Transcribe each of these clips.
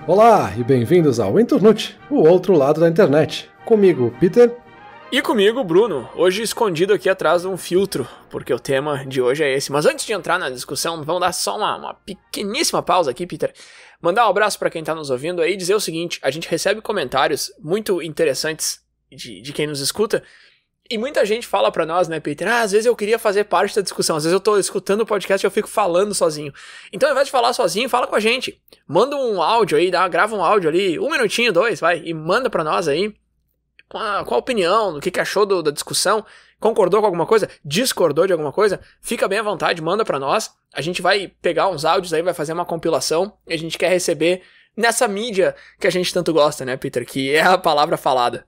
Olá e bem-vindos ao Internute, o outro lado da internet. Comigo, Peter. E comigo, Bruno, hoje escondido aqui atrás de um filtro, porque o tema de hoje é esse. Mas antes de entrar na discussão, vamos dar só uma pequeníssima pausa aqui, Peter. Mandar um abraço para quem tá nos ouvindo aí e dizer o seguinte: a gente recebe comentários muito interessantes de quem nos escuta, e muita gente fala pra nós, né, Peter? Às vezes eu queria fazer parte da discussão, às vezes eu tô escutando o podcast e eu fico falando sozinho. Então, ao invés de falar sozinho, fala com a gente. Manda um áudio aí, grava um áudio ali, 1 minutinho, 2, vai, e manda pra nós aí com a opinião, o que achou da discussão, concordou com alguma coisa, discordou de alguma coisa, fica bem à vontade, manda pra nós. A gente vai pegar uns áudios aí, vai fazer uma compilação, e a gente quer receber nessa mídia que a gente tanto gosta, né, Peter? Que é a palavra falada.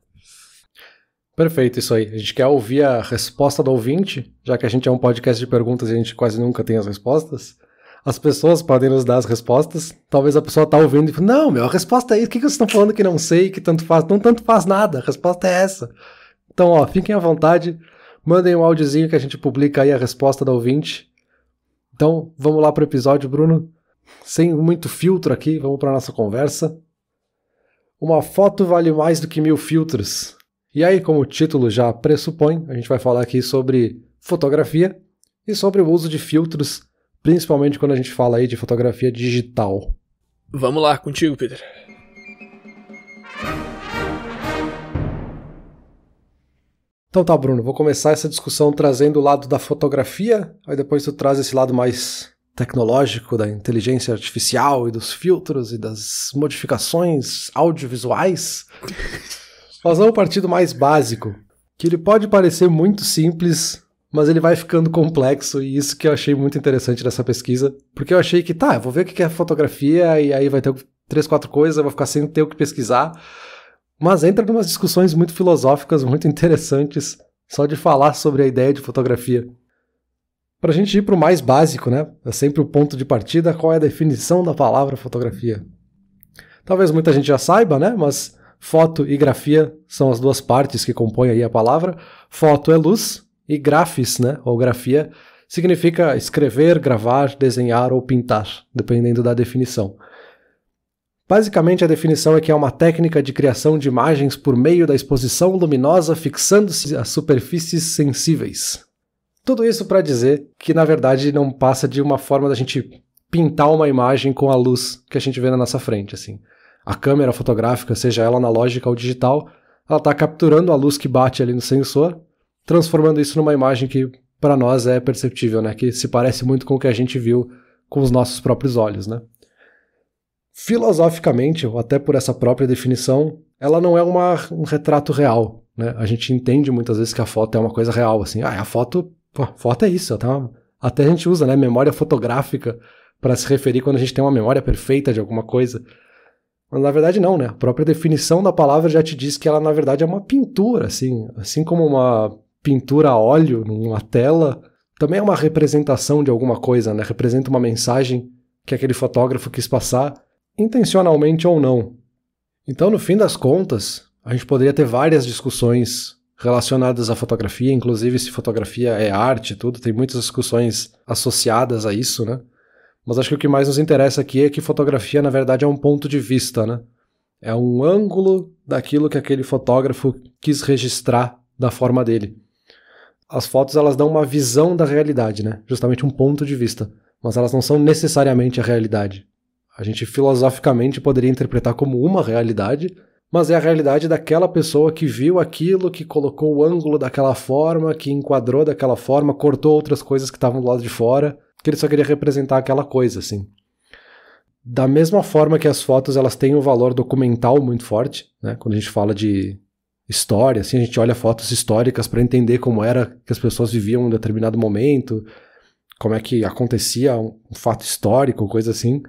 Perfeito, isso aí. A gente quer ouvir a resposta do ouvinte, já que a gente é um podcast de perguntas e a gente quase nunca tem as respostas. As pessoas podem nos dar as respostas. Talvez a pessoa tá ouvindo e fala, não, a resposta é isso. O que vocês estão falando que não sei, que tanto faz? Não tanto faz nada, a resposta é essa. Então, fiquem à vontade, mandem um áudiozinho que a gente publica aí a resposta do ouvinte. Então, vamos lá pro episódio, Bruno. Sem muito filtro aqui, vamos pra nossa conversa. Uma foto vale mais do que 1000 filtros. E aí, como o título já pressupõe, a gente vai falar aqui sobre fotografia e sobre o uso de filtros, principalmente quando a gente fala aí de fotografia digital. Vamos lá, contigo, Peter. Então tá, Bruno, vou começar essa discussão trazendo o lado da fotografia, aí depois tu traz esse lado mais tecnológico da inteligência artificial e dos filtros e das modificações audiovisuais. Nós vamos partir do mais básico, que ele pode parecer muito simples, mas ele vai ficando complexo, e isso que eu achei muito interessante nessa pesquisa, porque eu achei que, eu vou ver o que é fotografia, e aí vai ter 3, 4 coisas, eu vou ficar sem ter o que pesquisar, mas entra em umas discussões muito filosóficas, muito interessantes, só de falar sobre a ideia de fotografia. Pra gente ir pro mais básico, né, é sempre o ponto de partida, qual é a definição da palavra fotografia. Talvez muita gente já saiba, né, mas foto e grafia são as duas partes que compõem aí a palavra. Foto é luz e grafis, né, ou grafia, significa escrever, gravar, desenhar ou pintar, dependendo da definição. Basicamente, a definição é que é uma técnica de criação de imagens por meio da exposição luminosa fixando-se a superfícies sensíveis. Tudo isso para dizer que, na verdade, não passa de uma forma da gente pintar uma imagem com a luz que a gente vê na nossa frente, assim. A câmera fotográfica, seja ela analógica ou digital, ela está capturando a luz que bate ali no sensor, transformando isso numa imagem que para nós é perceptível, né? Que se parece muito com o que a gente viu com os nossos próprios olhos, né? Filosoficamente, ou até por essa própria definição, ela não é um retrato real, né? A gente entende muitas vezes que a foto é uma coisa real, assim, a foto é isso, até a gente usa, né, memória fotográfica para se referir quando a gente tem uma memória perfeita de alguma coisa. Mas na verdade não, né? A própria definição da palavra já te diz que ela na verdade é uma pintura, assim como uma pintura a óleo numa tela, também é uma representação de alguma coisa, né? Representa uma mensagem que aquele fotógrafo quis passar, intencionalmente ou não. Então, no fim das contas, a gente poderia ter várias discussões relacionadas à fotografia, inclusive se fotografia é arte e tudo, tem muitas discussões associadas a isso, né? Mas acho que o que mais nos interessa aqui é que fotografia, na verdade, é um ponto de vista, né? É um ângulo daquilo que aquele fotógrafo quis registrar da forma dele. As fotos, elas dão uma visão da realidade, né? Justamente um ponto de vista. Mas elas não são necessariamente a realidade. A gente, filosoficamente, poderia interpretar como uma realidade, mas é a realidade daquela pessoa que viu aquilo, que colocou o ângulo daquela forma, que enquadrou daquela forma, cortou outras coisas que estavam do lado de fora, que ele só queria representar aquela coisa, assim. Da mesma forma que as fotos, elas têm um valor documental muito forte, né? Quando a gente fala de história, assim, a gente olha fotos históricas para entender como era que as pessoas viviam em um determinado momento, como é que acontecia um fato histórico, coisa assim.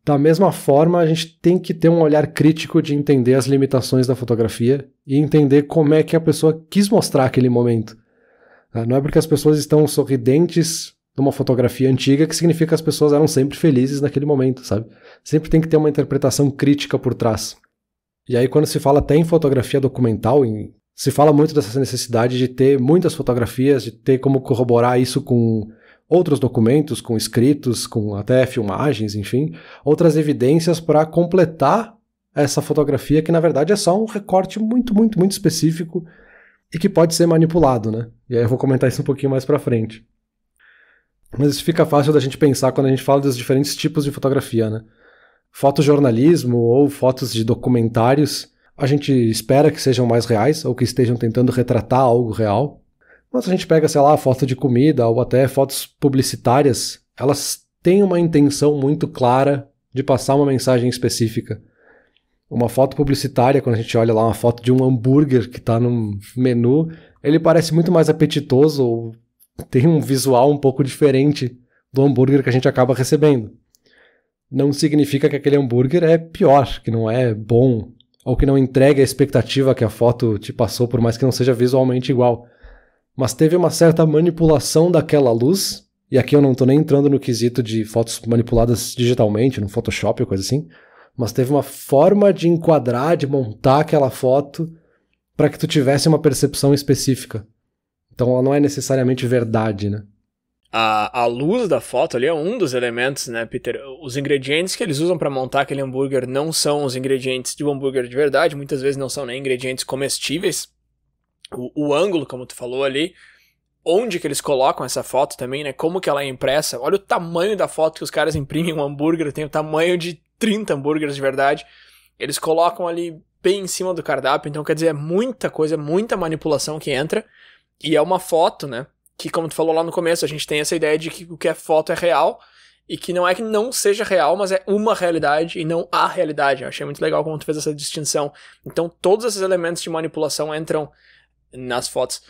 Da mesma forma, a gente tem que ter um olhar crítico de entender as limitações da fotografia e entender como é que a pessoa quis mostrar aquele momento. Não é porque as pessoas estão sorridentes numa fotografia antiga que significa que as pessoas eram sempre felizes naquele momento, sabe? Sempre tem que ter uma interpretação crítica por trás. E aí, quando se fala até em fotografia documental, se fala muito dessa necessidade de ter muitas fotografias, de ter como corroborar isso com outros documentos com escritos, com até filmagens, enfim, outras evidências para completar essa fotografia que na verdade é só um recorte muito, muito, muito específico e que pode ser manipulado, né? E aí eu vou comentar isso um pouquinho mais para frente. Mas isso fica fácil da gente pensar quando a gente fala dos diferentes tipos de fotografia, né? Fotojornalismo ou fotos de documentários, a gente espera que sejam mais reais ou que estejam tentando retratar algo real. Mas a gente pega, sei lá, foto de comida ou até fotos publicitárias, elas têm uma intenção muito clara de passar uma mensagem específica. Uma foto publicitária, quando a gente olha lá uma foto de um hambúrguer que está num menu, ele parece muito mais apetitoso ou tem um visual um pouco diferente do hambúrguer que a gente acaba recebendo. Não significa que aquele hambúrguer é pior, que não é bom, ou que não entrega a expectativa que a foto te passou, por mais que não seja visualmente igual. Mas teve uma certa manipulação daquela luz, e aqui eu não estou nem entrando no quesito de fotos manipuladas digitalmente, no Photoshop ou coisa assim, mas teve uma forma de enquadrar, de montar aquela foto para que tu tivesse uma percepção específica. Então ela não é necessariamente verdade, né? A luz da foto ali é um dos elementos, né, Peter? Os ingredientes que eles usam para montar aquele hambúrguer não são os ingredientes de um hambúrguer de verdade, muitas vezes não são nem ingredientes comestíveis. O ângulo, como tu falou ali, onde que eles colocam essa foto também, né? Como que ela é impressa. Olha o tamanho da foto que os caras imprimem um hambúrguer, tem o tamanho de 30 hambúrgueres de verdade. Eles colocam ali bem em cima do cardápio, então quer dizer, é muita coisa, muita manipulação que entra. E é uma foto, né? Que, como tu falou lá no começo, a gente tem essa ideia de que o que é foto é real, e que não é que não seja real, mas é uma realidade e não a realidade. Eu achei muito legal como tu fez essa distinção. Então, todos esses elementos de manipulação entram nas fotos.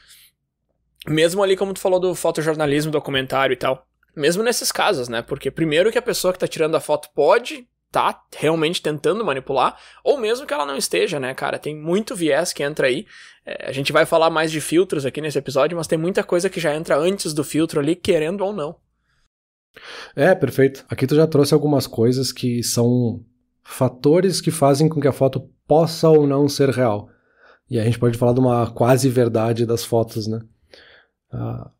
Mesmo ali, como tu falou do fotojornalismo, documentário e tal. Mesmo nesses casos, né? Porque primeiro que a pessoa que tá tirando a foto pode tá realmente tentando manipular, ou mesmo que ela não esteja, né, cara? Tem muito viés que entra aí. A gente vai falar mais de filtros aqui nesse episódio, mas tem muita coisa que já entra antes do filtro ali, querendo ou não. Perfeito. Aqui tu já trouxe algumas coisas que são fatores que fazem com que a foto possa ou não ser real. E a gente pode falar de uma quase verdade das fotos, né?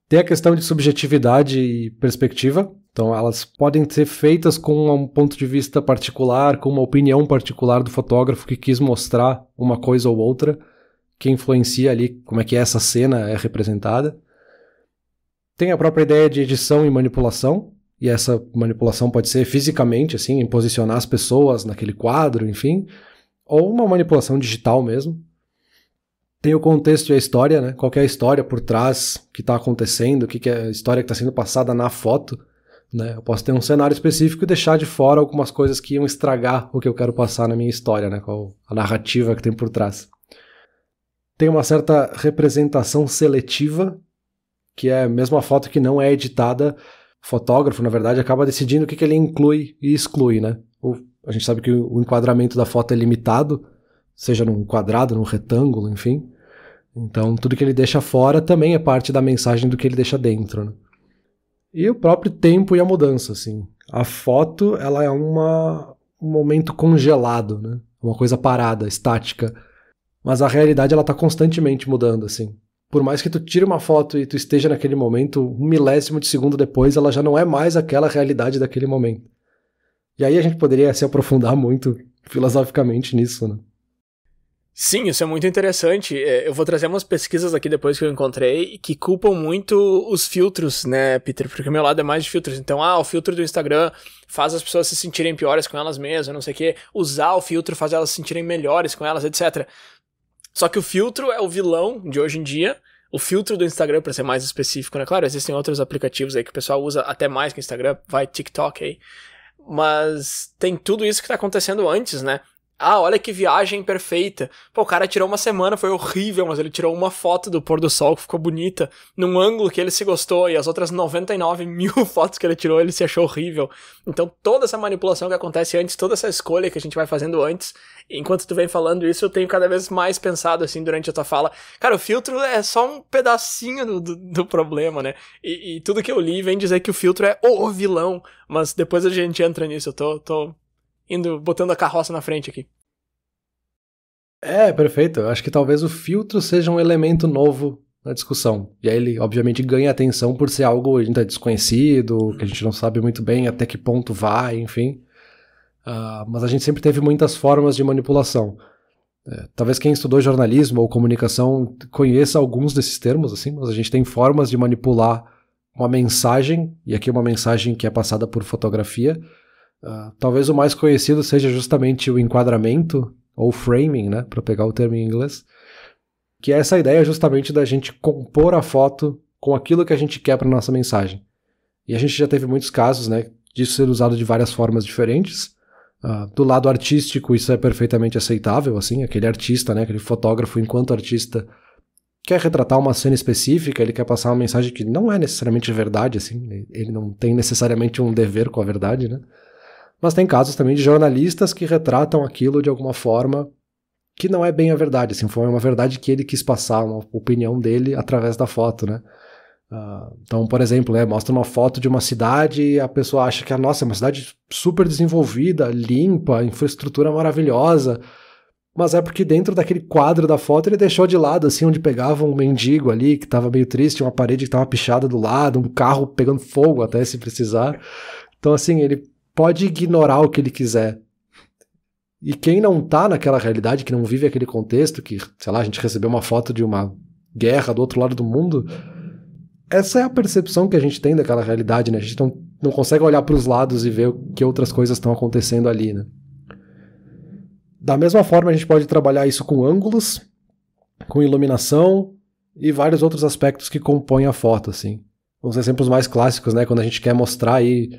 Tem a questão de subjetividade e perspectiva. Então elas podem ser feitas com um ponto de vista particular, com uma opinião particular do fotógrafo que quis mostrar uma coisa ou outra, que influencia ali como é que essa cena é representada. Tem a própria ideia de edição e manipulação, e essa manipulação pode ser fisicamente, assim, em posicionar as pessoas naquele quadro, enfim, ou uma manipulação digital mesmo. Tem o contexto e a história, né? Qual que é a história por trás que está acontecendo, o que é a história que está sendo passada na foto, né? Eu posso ter um cenário específico e deixar de fora algumas coisas que iam estragar o que eu quero passar na minha história, né? Qual a narrativa que tem por trás. Tem uma certa representação seletiva, que é mesmo a foto que não é editada, o fotógrafo, na verdade, acaba decidindo o que ele inclui e exclui, né? A gente sabe que o enquadramento da foto é limitado, seja num quadrado, num retângulo, enfim. Então, tudo que ele deixa fora também é parte da mensagem do que ele deixa dentro, né? E o próprio tempo e a mudança, assim. A foto, ela é um momento congelado, né? Uma coisa parada, estática. Mas a realidade, ela tá constantemente mudando, assim. Por mais que tu tire uma foto e tu esteja naquele momento, 1 milésimo de segundo depois, ela já não é mais aquela realidade daquele momento. E aí a gente poderia se aprofundar muito filosoficamente nisso, né? Sim, isso é muito interessante. Eu vou trazer umas pesquisas aqui depois que eu encontrei que culpam muito os filtros, né, Peter? Porque o meu lado é mais de filtros. Então, o filtro do Instagram faz as pessoas se sentirem piores com elas mesmas, não sei o quê. Usar o filtro faz elas se sentirem melhores com elas, etc. Só que o filtro é o vilão de hoje em dia. O filtro do Instagram, para ser mais específico, né? Claro, existem outros aplicativos aí que o pessoal usa até mais que o Instagram, vai TikTok aí. Mas tem tudo isso que tá acontecendo antes, né? Olha que viagem perfeita. Pô, o cara tirou uma semana, foi horrível, mas ele tirou uma foto do pôr do sol que ficou bonita, num ângulo que ele se gostou, e as outras 99 mil fotos que ele tirou, ele se achou horrível. Então toda essa manipulação que acontece antes, toda essa escolha que a gente vai fazendo antes, enquanto tu vem falando isso, eu tenho cada vez mais pensado assim durante a tua fala. Cara, o filtro é só um pedacinho do problema, né? E tudo que eu li vem dizer que o filtro é o vilão, mas depois a gente entra nisso, eu tô botando a carroça na frente aqui. Perfeito. Eu acho que talvez o filtro seja um elemento novo na discussão. E aí ele, obviamente, ganha atenção por ser algo ainda desconhecido, que a gente não sabe muito bem até que ponto vai, enfim. Mas a gente sempre teve muitas formas de manipulação. Talvez quem estudou jornalismo ou comunicação conheça alguns desses termos, assim, mas a gente tem formas de manipular uma mensagem, e aqui uma mensagem que é passada por fotografia. Talvez o mais conhecido seja justamente o enquadramento, ou framing, né, para pegar o termo em inglês, que é essa ideia justamente da gente compor a foto com aquilo que a gente quer para nossa mensagem. E a gente já teve muitos casos, né, disso ser usado de várias formas diferentes. Do lado artístico, isso é perfeitamente aceitável, assim, aquele artista, né, aquele fotógrafo, enquanto artista, quer retratar uma cena específica, ele quer passar uma mensagem que não é necessariamente verdade, assim, ele não tem necessariamente um dever com a verdade, né? Mas tem casos também de jornalistas que retratam aquilo de alguma forma que não é bem a verdade, assim, foi uma verdade que ele quis passar, uma opinião dele através da foto, né? Então, por exemplo, mostra uma foto de uma cidade e a pessoa acha que nossa, é uma cidade super desenvolvida, limpa, infraestrutura maravilhosa, mas é porque dentro daquele quadro da foto ele deixou de lado, assim, onde pegava um mendigo ali que estava meio triste, uma parede que estava pichada do lado, um carro pegando fogo até se precisar. Então, assim, ele pode ignorar o que ele quiser. E quem não tá naquela realidade, que não vive aquele contexto, que, sei lá, a gente recebeu uma foto de uma guerra do outro lado do mundo, essa é a percepção que a gente tem daquela realidade, né? A gente não consegue olhar para os lados e ver que outras coisas estão acontecendo ali, né? Da mesma forma, a gente pode trabalhar isso com ângulos, com iluminação e vários outros aspectos que compõem a foto, assim. Os exemplos mais clássicos, né? Quando a gente quer mostrar aí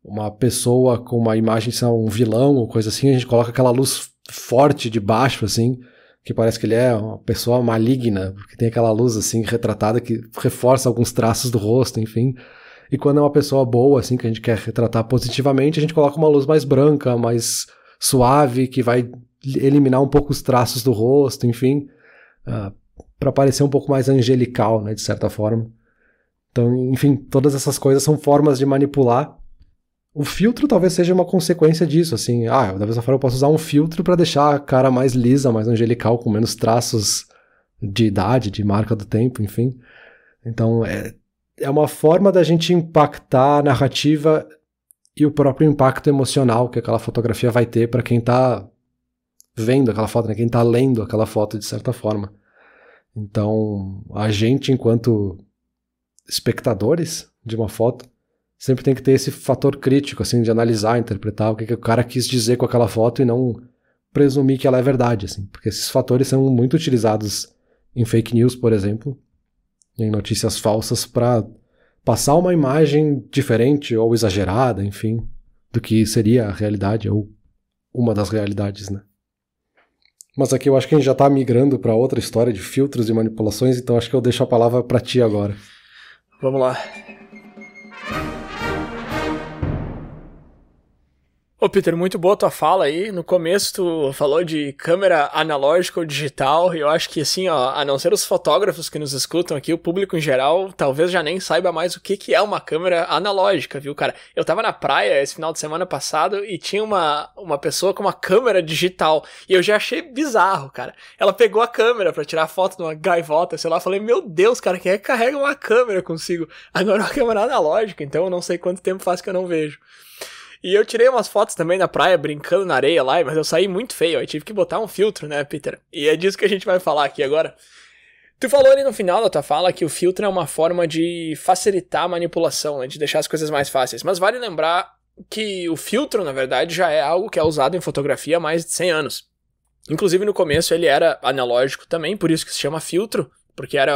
uma pessoa com uma imagem de um vilão ou coisa assim, a gente coloca aquela luz forte de baixo, assim, que parece que ele é uma pessoa maligna, porque tem aquela luz, assim, retratada que reforça alguns traços do rosto, enfim. E quando é uma pessoa boa, assim, que a gente quer retratar positivamente, a gente coloca uma luz mais branca, mais suave, que vai eliminar um pouco os traços do rosto, enfim, para parecer um pouco mais angelical, né, de certa forma. Então, enfim, todas essas coisas são formas de manipular. O filtro talvez seja uma consequência disso, assim, da mesma forma eu posso usar um filtro para deixar a cara mais lisa, mais angelical, com menos traços de idade, de marca do tempo, enfim. Então, é uma forma da gente impactar a narrativa e o próprio impacto emocional que aquela fotografia vai ter para quem tá vendo aquela foto, né? Quem tá lendo aquela foto de certa forma. Então, a gente, enquanto espectadores de uma foto, sempre tem que ter esse fator crítico, assim, de analisar, interpretar o que o cara quis dizer com aquela foto e não presumir que ela é verdade, assim, porque esses fatores são muito utilizados em fake news, por exemplo, em notícias falsas, para passar uma imagem diferente ou exagerada, enfim, do que seria a realidade ou uma das realidades, né? Mas aqui eu acho que a gente já tá migrando para outra história de filtros e manipulações, então acho que eu deixo a palavra para ti agora. Vamos lá. Ô Peter, muito boa tua fala aí. No começo tu falou de câmera analógica ou digital, e eu acho que assim, ó, a não ser os fotógrafos que nos escutam aqui, o público em geral talvez já nem saiba mais o que é uma câmera analógica, viu, cara? Eu tava na praia esse final de semana passado e tinha uma pessoa com uma câmera digital, e eu já achei bizarro, cara. Ela pegou a câmera pra tirar foto de uma gaivota, sei lá, falei, meu Deus, cara, quem é que carrega uma câmera consigo? Agora uma câmera analógica, então eu não sei quanto tempo faz que eu não vejo. E eu tirei umas fotos também na praia, brincando na areia lá, mas eu saí muito feio, aí tive que botar um filtro, né, Peter? E é disso que a gente vai falar aqui agora. Tu falou ali no final da tua fala que o filtro é uma forma de facilitar a manipulação, né, de deixar as coisas mais fáceis, mas vale lembrar que o filtro, na verdade, já é algo que é usado em fotografia há mais de 100 anos. Inclusive, no começo, ele era analógico também, por isso que se chama filtro, porque era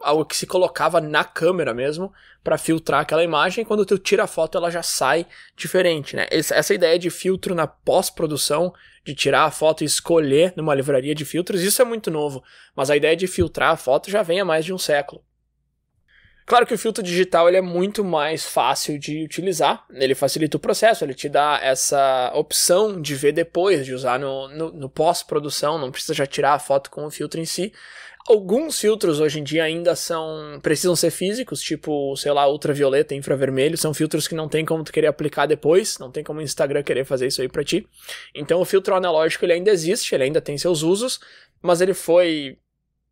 algo que se colocava na câmera mesmo para filtrar aquela imagem, e quando tu tira a foto ela já sai diferente, né? Essa ideia de filtro na pós-produção, de tirar a foto e escolher numa livraria de filtros, isso é muito novo, mas a ideia de filtrar a foto já vem há mais de um século. Claro que o filtro digital ele é muito mais fácil de utilizar, ele facilita o processo, ele te dá essa opção de ver depois, de usar no pós-produção, não precisa já tirar a foto com o filtro em si. Alguns filtros hoje em dia ainda precisam ser físicos, tipo, sei lá, ultravioleta e infravermelho, são filtros que não tem como tu querer aplicar depois, não tem como o Instagram querer fazer isso aí pra ti. Então o filtro analógico ele ainda existe, ele ainda tem seus usos, mas ele foi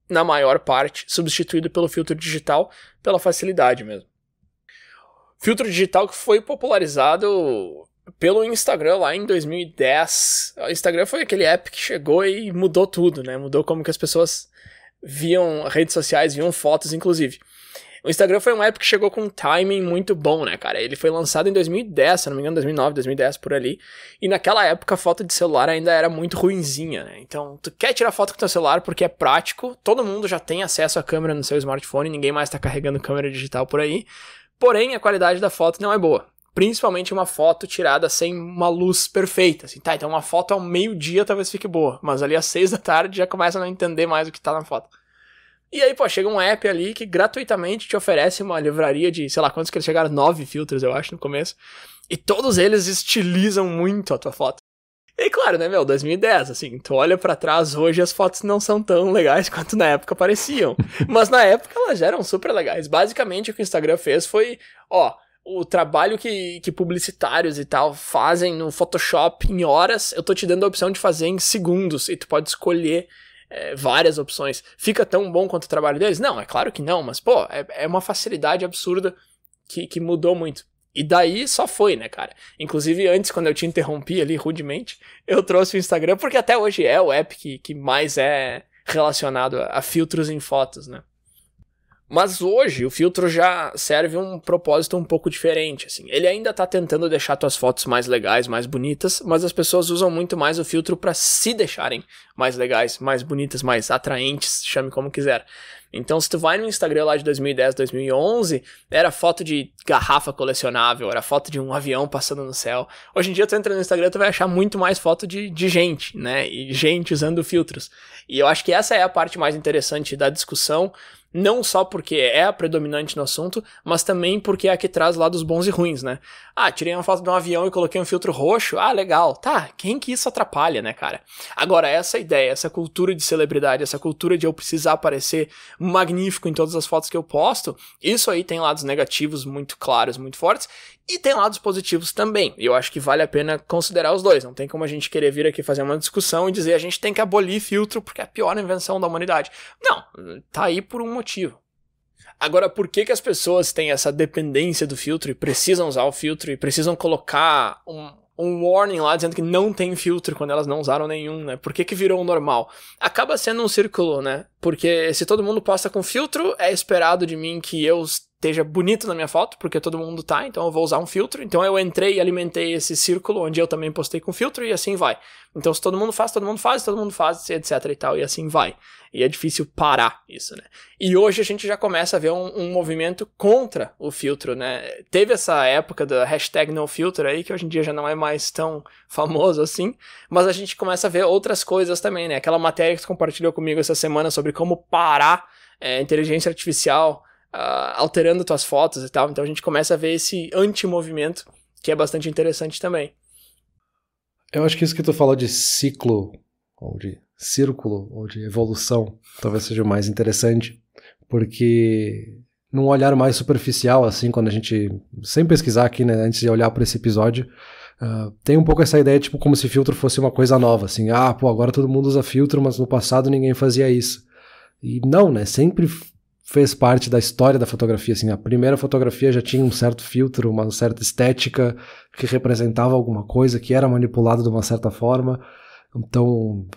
na maior parte, substituído pelo filtro digital, pela facilidade mesmo. Filtro digital que foi popularizado pelo Instagram lá em 2010. O Instagram foi aquele app que chegou e mudou tudo, né? Mudou como que as pessoas viam redes sociais, viam fotos, inclusive. O Instagram foi um app que chegou com um timing muito bom, né, cara? Ele foi lançado em 2010, se não me engano, 2009, 2010, por ali. E naquela época a foto de celular ainda era muito ruinzinha, né? Então, tu quer tirar foto com teu celular porque é prático, todo mundo já tem acesso à câmera no seu smartphone, ninguém mais tá carregando câmera digital por aí. Porém, a qualidade da foto não é boa. Principalmente uma foto tirada sem uma luz perfeita. Assim, tá, então uma foto ao meio-dia talvez fique boa, mas ali às 6 da tarde já começa a não entender mais o que tá na foto. E aí, pô, chega um app ali que gratuitamente te oferece uma livraria de, sei lá, quantos que eles chegaram? 9 filtros, eu acho, no começo. E todos eles estilizam muito a tua foto. E claro, né, 2010, assim, tu olha pra trás hoje, as fotos não são tão legais quanto na época pareciam. Mas na época elas já eram super legais. Basicamente o que o Instagram fez foi, o trabalho que publicitários e tal fazem no Photoshop em horas, eu tô te dando a opção de fazer em segundos, e tu pode escolher várias opções. Fica tão bom quanto o trabalho deles? Não, é claro que não, mas pô, é uma facilidade absurda que mudou muito. E daí só foi, né, cara? Inclusive antes, quando eu te interrompi ali rudemente, eu trouxe o Instagram, porque até hoje é o app que mais é relacionado a filtros em fotos, né? Mas hoje o filtro já serve um propósito um pouco diferente, assim. Ele ainda tá tentando deixar tuas fotos mais legais, mais bonitas, mas as pessoas usam muito mais o filtro para se deixarem mais legais, mais bonitas, mais atraentes, chame como quiser. Então se tu vai no Instagram lá de 2010, 2011, era foto de garrafa colecionável, era foto de um avião passando no céu. Hoje em dia tu entra no Instagram, tu vai achar muito mais foto de gente, né? E gente usando filtros. E eu acho que essa é a parte mais interessante da discussão, não só porque é a predominante no assunto, mas também porque é a que traz lados bons e ruins, né? Ah, tirei uma foto de um avião e coloquei um filtro roxo, legal. Tá, quem que isso atrapalha, né, cara? Agora, essa ideia, essa cultura de celebridade, essa cultura de eu precisar parecer magnífico em todas as fotos que eu posto, isso aí tem lados negativos muito claros, muito fortes, e tem lados positivos também. E eu acho que vale a pena considerar os dois. Não tem como a gente querer vir aqui fazer uma discussão e dizer a gente tem que abolir filtro porque é a pior invenção da humanidade. Não, tá aí por um motivo. Agora, por que as pessoas têm essa dependência do filtro e precisam usar o filtro e precisam colocar um warning lá dizendo que não tem filtro quando elas não usaram nenhum, né? Por que virou o normal? Acaba sendo um círculo, né? Porque se todo mundo posta com filtro, é esperado de mim que eu esteja bonito na minha foto, porque todo mundo tá, então eu vou usar um filtro. Então eu entrei e alimentei esse círculo onde eu também postei com filtro e assim vai. Então se todo mundo faz, etc e tal, e assim vai. E é difícil parar isso, né? E hoje a gente já começa a ver um movimento contra o filtro, né? Teve essa época da hashtag NoFilter aí, que hoje em dia já não é mais tão famoso assim, mas a gente começa a ver outras coisas também, né? Aquela matéria que tu compartilhou comigo essa semana sobre como parar inteligência artificial alterando tuas fotos e tal. Então a gente começa a ver esse anti-movimento, que é bastante interessante também. Eu acho que isso que tu falou de ciclo, ou de círculo, ou de evolução, talvez seja o mais interessante, porque num olhar mais superficial, assim, quando a gente, sem pesquisar aqui, né, antes de olhar para esse episódio, tem um pouco essa ideia, tipo, como se filtro fosse uma coisa nova, assim, agora todo mundo usa filtro, mas no passado ninguém fazia isso. E não, né, sempre fez parte da história da fotografia, assim, a primeira fotografia já tinha um certo filtro, uma certa estética que representava alguma coisa, que era manipulado de uma certa forma. Então,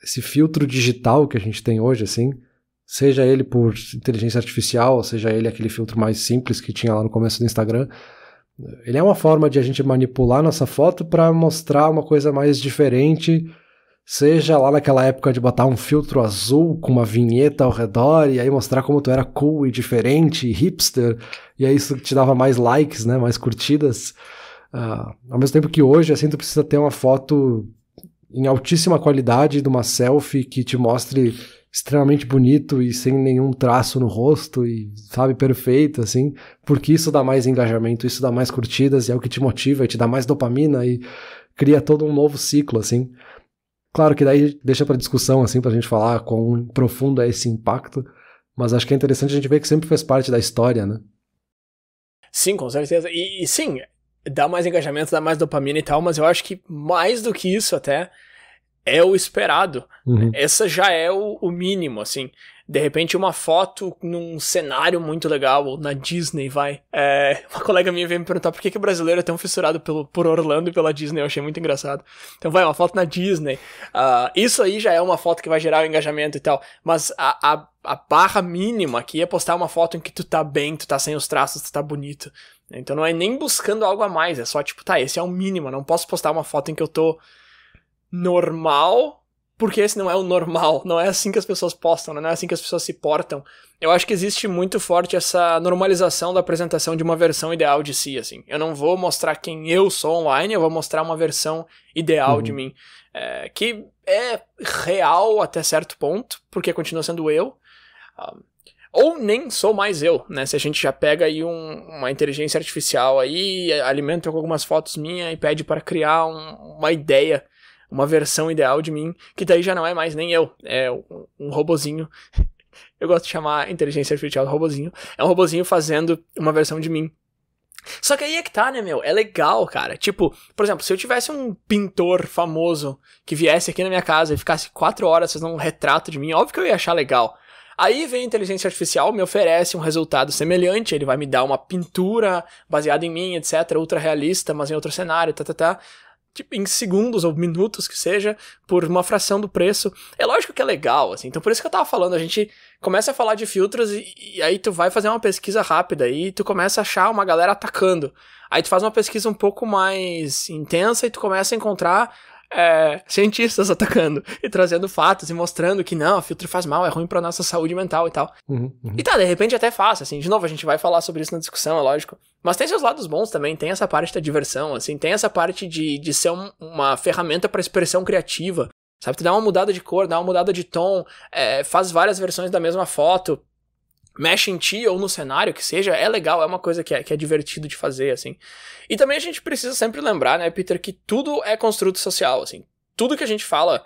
esse filtro digital que a gente tem hoje, assim, seja ele por inteligência artificial, seja ele aquele filtro mais simples que tinha lá no começo do Instagram, ele é uma forma de a gente manipular nossa foto para mostrar uma coisa mais diferente, seja lá naquela época de botar um filtro azul com uma vinheta ao redor e aí mostrar como tu era cool e diferente e hipster, e aí isso te dava mais likes, né, mais curtidas. Ao mesmo tempo que hoje, assim, tu precisa ter uma foto em altíssima qualidade de uma selfie que te mostre extremamente bonito e sem nenhum traço no rosto e, sabe, perfeito, assim, porque isso dá mais engajamento, isso dá mais curtidas e é o que te motiva e te dá mais dopamina e cria todo um novo ciclo, assim. Claro que daí deixa pra discussão, assim, pra gente falar quão profundo é esse impacto, mas acho que é interessante a gente ver que sempre fez parte da história, né? Sim, com certeza. E sim, dá mais engajamento, dá mais dopamina e tal, mas eu acho que mais do que isso até, é o esperado. Uhum. Essa já é o mínimo, assim. De repente, uma foto num cenário muito legal, ou na Disney, vai. Uma colega minha veio me perguntar por que o brasileiro é tão fissurado por Orlando e pela Disney. Eu achei muito engraçado. Então, vai, uma foto na Disney. Isso aí já é uma foto que vai gerar o engajamento e tal. Mas a barra mínima aqui é postar uma foto em que tu tá bem, tu tá sem os traços, tu tá bonito. Então, não é nem buscando algo a mais. É só, tipo, tá, esse é o mínimo. Eu não posso postar uma foto em que eu tô normal, porque esse não é o normal, não é assim que as pessoas postam, não é assim que as pessoas se portam. Eu acho que existe muito forte essa normalização da apresentação de uma versão ideal de si, assim. Eu não vou mostrar quem eu sou online, eu vou mostrar uma versão ideal de mim, que é real até certo ponto, porque continua sendo eu, ou nem sou mais eu, né? Se a gente já pega aí uma inteligência artificial aí, alimenta com algumas fotos minhas e pede para criar uma ideia, uma versão ideal de mim, que daí já não é mais nem eu, é um robozinho. Eu gosto de chamar a inteligência artificial de robozinho. É um robozinho fazendo uma versão de mim. Só que aí é que tá, né, meu? É legal, cara. Tipo, por exemplo, se eu tivesse um pintor famoso que viesse aqui na minha casa e ficasse 4 horas fazendo um retrato de mim, óbvio que eu ia achar legal. Aí vem a inteligência artificial, me oferece um resultado semelhante, ele vai me dar uma pintura baseada em mim, etc, ultra realista, mas em outro cenário, tipo, em segundos ou minutos que seja, por uma fração do preço. É lógico que é legal, assim. Então por isso que eu tava falando, a gente começa a falar de filtros e aí tu vai fazer uma pesquisa rápida e tu começa a achar uma galera atacando. Aí tu faz uma pesquisa um pouco mais intensa e tu começa a encontrar cientistas atacando e trazendo fatos e mostrando que não, filtro faz mal, é ruim pra nossa saúde mental e tal. E tá, de repente até fácil, assim, de novo, a gente vai falar sobre isso na discussão, é lógico. Mas tem seus lados bons também, tem essa parte da diversão, assim, tem essa parte de ser uma ferramenta pra expressão criativa, sabe? Tu dá uma mudada de cor, dá uma mudada de tom, faz várias versões da mesma foto, mexe em ti ou no cenário, que seja, é legal, é uma coisa que é divertido de fazer, assim. E também a gente precisa sempre lembrar, né, Peter, que tudo é construto social, assim. Tudo que a gente fala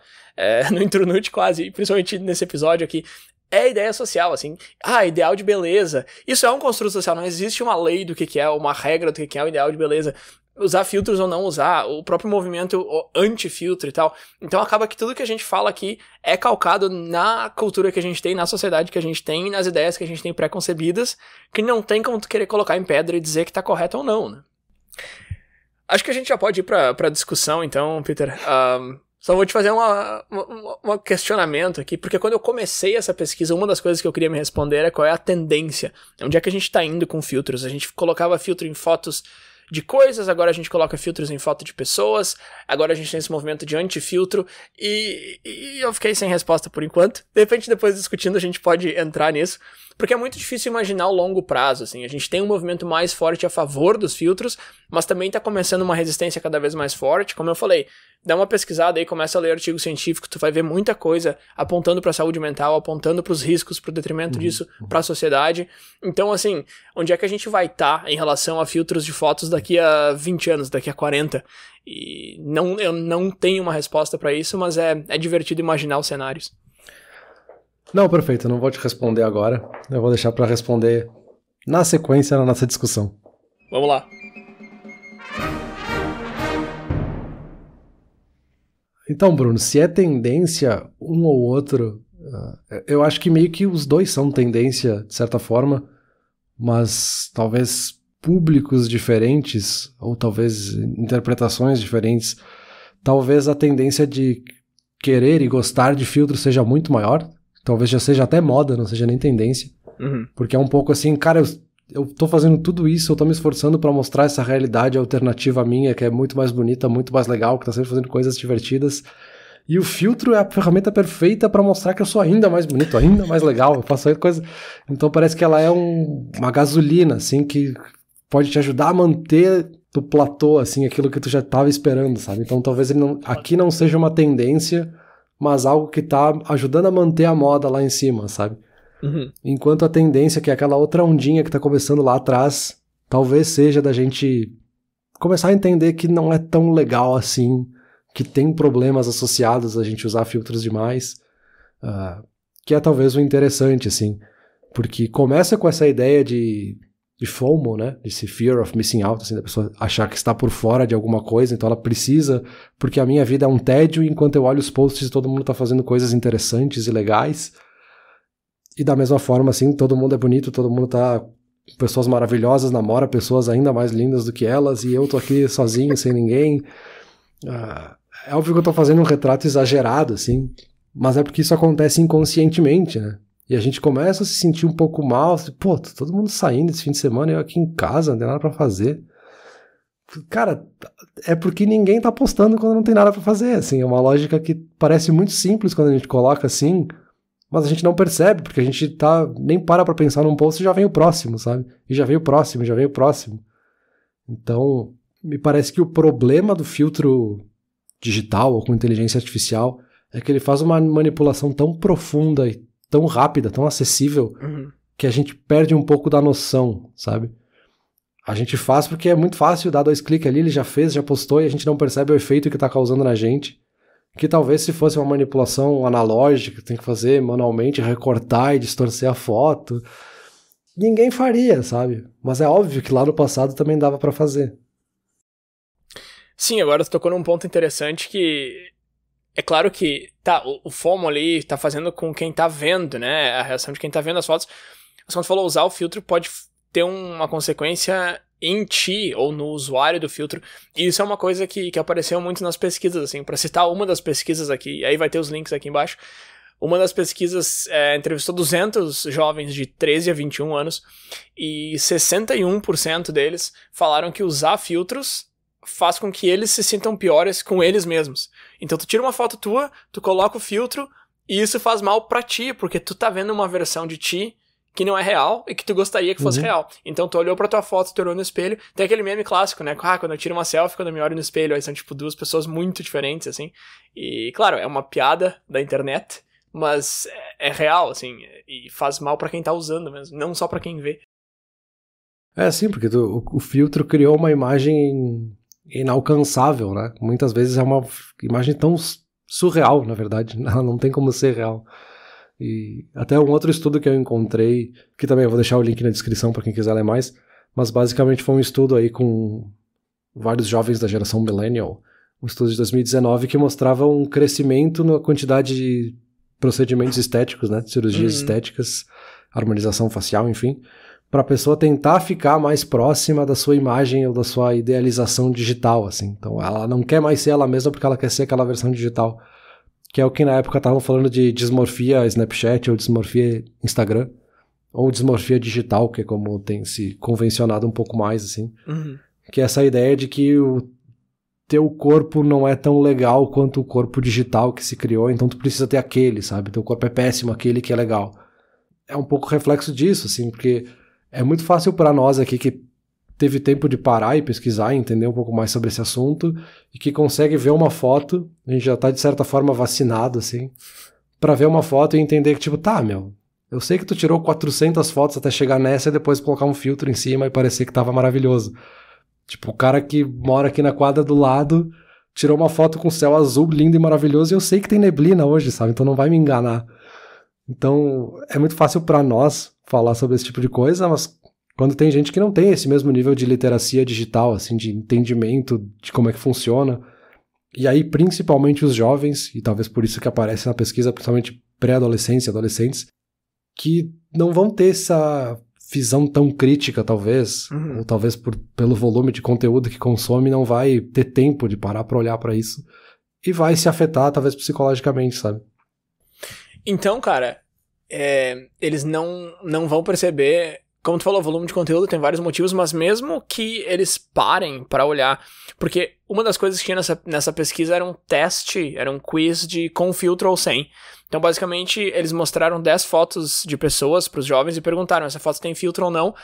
no Intronute quase, principalmente nesse episódio aqui, é ideia social, assim. Ideal de beleza. Isso é um construto social, não existe uma lei do que é, uma regra do que é o ideal de beleza. Usar filtros ou não usar, o próprio movimento anti-filtro e tal. Então acaba que tudo que a gente fala aqui é calcado na cultura que a gente tem, na sociedade que a gente tem, nas ideias que a gente tem pré-concebidas, que não tem como tu querer colocar em pedra e dizer que tá correto ou não, né? Acho que a gente já pode ir pra discussão, então, Peter. Só vou te fazer um questionamento aqui, porque quando eu comecei essa pesquisa, uma das coisas que eu queria me responder era qual é a tendência. Onde é que a gente tá indo com filtros? A gente colocava filtro em fotos de coisas, agora a gente coloca filtros em foto de pessoas, agora a gente tem esse movimento de anti-filtro, e eu fiquei sem resposta por enquanto. De repente, depois discutindo, a gente pode entrar nisso, porque é muito difícil imaginar o longo prazo, assim. A gente tem um movimento mais forte a favor dos filtros, mas também tá começando uma resistência cada vez mais forte, como eu falei. Dá uma pesquisada aí, começa a ler artigo científico, tu vai ver muita coisa apontando pra saúde mental, apontando pros riscos, pro detrimento disso pra sociedade. Então, assim, onde é que a gente vai estar em relação a filtros de fotos daqui a 20 anos, daqui a 40? E eu não tenho uma resposta pra isso, mas é divertido imaginar os cenários. Não, perfeito, eu não vou te responder agora. Eu vou deixar pra responder na sequência na nossa discussão. Vamos lá. Então, Bruno, se é tendência um ou outro, eu acho que meio que os dois são tendência, de certa forma, mas talvez públicos diferentes, ou talvez interpretações diferentes, talvez a tendência de querer e gostar de filtro seja muito maior, talvez já seja até moda, não seja nem tendência, porque é um pouco assim, cara, eu tô fazendo tudo isso, eu tô me esforçando pra mostrar essa realidade alternativa minha, que é muito mais bonita, muito mais legal, que tá sempre fazendo coisas divertidas. E o filtro é a ferramenta perfeita pra mostrar que eu sou ainda mais bonito, ainda mais legal, eu faço coisa. Então parece que ela é uma gasolina, assim, que pode te ajudar a manter do platô, assim, aquilo que tu já tava esperando, sabe? Então talvez aqui não seja uma tendência, mas algo que tá ajudando a manter a moda lá em cima, sabe? Enquanto a tendência, que é aquela outra ondinha que tá começando lá atrás, talvez seja da gente começar a entender que não é tão legal assim, que tem problemas associados a gente usar filtros demais, que é talvez o interessante, assim, porque começa com essa ideia de de FOMO, né? Desse fear of missing out, assim, da pessoa achar que está por fora de alguma coisa, então ela precisa, porque a minha vida é um tédio enquanto eu olho os posts e todo mundo tá fazendo coisas interessantes e legais. E da mesma forma, assim, todo mundo é bonito, todo mundo tá... Pessoas maravilhosas, namora pessoas ainda mais lindas do que elas, e eu tô aqui sozinho, sem ninguém. É óbvio que eu tô fazendo um retrato exagerado, assim, mas é porque isso acontece inconscientemente, né? E a gente começa a se sentir um pouco mal, assim, pô, tá todo mundo saindo esse fim de semana e eu aqui em casa, não tem nada pra fazer. Cara, é porque ninguém tá postando quando não tem nada pra fazer, assim, é uma lógica que parece muito simples quando a gente coloca assim, mas a gente não percebe, porque a gente nem para pra pensar num post e já vem o próximo, sabe? E já veio o próximo, já veio o próximo. Então, me parece que o problema do filtro digital ou com inteligência artificial é que ele faz uma manipulação tão profunda e tão rápida, tão acessível, que a gente perde um pouco da noção, sabe? A gente faz porque é muito fácil, dá 2 cliques ali, ele já fez, já postou, e a gente não percebe o efeito que tá causando na gente, que talvez se fosse uma manipulação analógica, tem que fazer manualmente, recortar e distorcer a foto, ninguém faria, sabe? Mas é óbvio que lá no passado também dava pra fazer. Sim, agora tu tocou num ponto interessante que... É claro que tá, o FOMO ali tá fazendo com quem tá vendo, né? A reação de quem tá vendo as fotos. Mas quando tu falou usar o filtro, pode ter uma consequência em ti ou no usuário do filtro. E isso é uma coisa que apareceu muito nas pesquisas, assim. Pra citar uma das pesquisas aqui, aí vai ter os links aqui embaixo. Uma das pesquisas entrevistou 200 jovens de 13 a 21 anos e 61% deles falaram que usar filtros faz com que eles se sintam piores com eles mesmos. Então tu tira uma foto tua, tu coloca o filtro e isso faz mal pra ti, porque tu tá vendo uma versão de ti que não é real e que tu gostaria que fosse real. Então tu olhou pra tua foto, tu olhou no espelho, tem aquele meme clássico, né? Quando eu tiro uma selfie, quando eu me olho no espelho, aí são tipo 2 pessoas muito diferentes, assim. E claro, é uma piada da internet, mas é real, assim, e faz mal pra quem tá usando mesmo, não só pra quem vê. É, sim, porque o filtro criou uma imagem inalcançável, né? Muitas vezes é uma imagem tão surreal, na verdade, não tem como ser real. E até um outro estudo que eu encontrei, que também eu vou deixar o link na descrição para quem quiser ler mais, mas basicamente foi um estudo aí com vários jovens da geração millennial, um estudo de 2019 que mostrava um crescimento na quantidade de procedimentos estéticos, né? Cirurgias estéticas, harmonização facial, enfim, para a pessoa tentar ficar mais próxima da sua imagem ou da sua idealização digital, assim. Então ela não quer mais ser ela mesma porque ela quer ser aquela versão digital, que é o que na época estavam falando de dismorfia Snapchat ou dismorfia Instagram, ou dismorfia digital, que é como tem se convencionado um pouco mais, assim. Que é essa ideia de que o teu corpo não é tão legal quanto o corpo digital que se criou, então tu precisa ter aquele, sabe? Teu corpo é péssimo, aquele que é legal. É um pouco reflexo disso, assim, porque é muito fácil para nós aqui que teve tempo de parar e pesquisar e entender um pouco mais sobre esse assunto e que consegue ver uma foto, a gente já tá de certa forma vacinado, assim, pra ver uma foto e entender que tipo, tá, meu, eu sei que tu tirou 400 fotos até chegar nessa e depois colocar um filtro em cima e parecer que tava maravilhoso. Tipo, o cara que mora aqui na quadra do lado tirou uma foto com céu azul lindo e maravilhoso e eu sei que tem neblina hoje, sabe? Então não vai me enganar. Então é muito fácil pra nós falar sobre esse tipo de coisa, mas quando tem gente que não tem esse mesmo nível de literacia digital, assim, de entendimento de como é que funciona, e aí principalmente os jovens, e talvez por isso que aparece na pesquisa, principalmente pré-adolescência, adolescentes, que não vão ter essa visão tão crítica, talvez, ou talvez pelo volume de conteúdo que consome, não vai ter tempo de parar pra olhar pra isso, e vai se afetar, talvez, psicologicamente, sabe? Então, cara, eles não vão perceber, como tu falou, volume de conteúdo tem vários motivos, mas mesmo que eles parem pra olhar, porque uma das coisas que tinha nessa pesquisa era um teste, era um quiz de com filtro ou sem. Então, basicamente, eles mostraram 10 fotos de pessoas pros jovens e perguntaram, essa foto tem filtro ou não,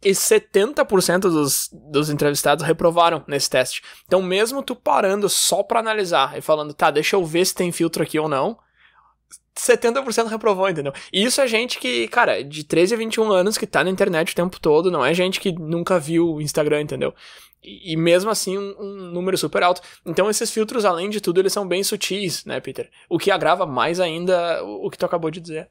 e 70% dos entrevistados reprovaram nesse teste. Então, mesmo tu parando só pra analisar e falando, tá, deixa eu ver se tem filtro aqui ou não, 70% reprovou, entendeu? E isso é gente que, cara, de 13 a 21 anos que tá na internet o tempo todo, não é gente que nunca viu o Instagram, entendeu? E mesmo assim um número super alto. Então esses filtros, além de tudo, eles são bem sutis, né, Peter? O que agrava mais ainda o que tu acabou de dizer.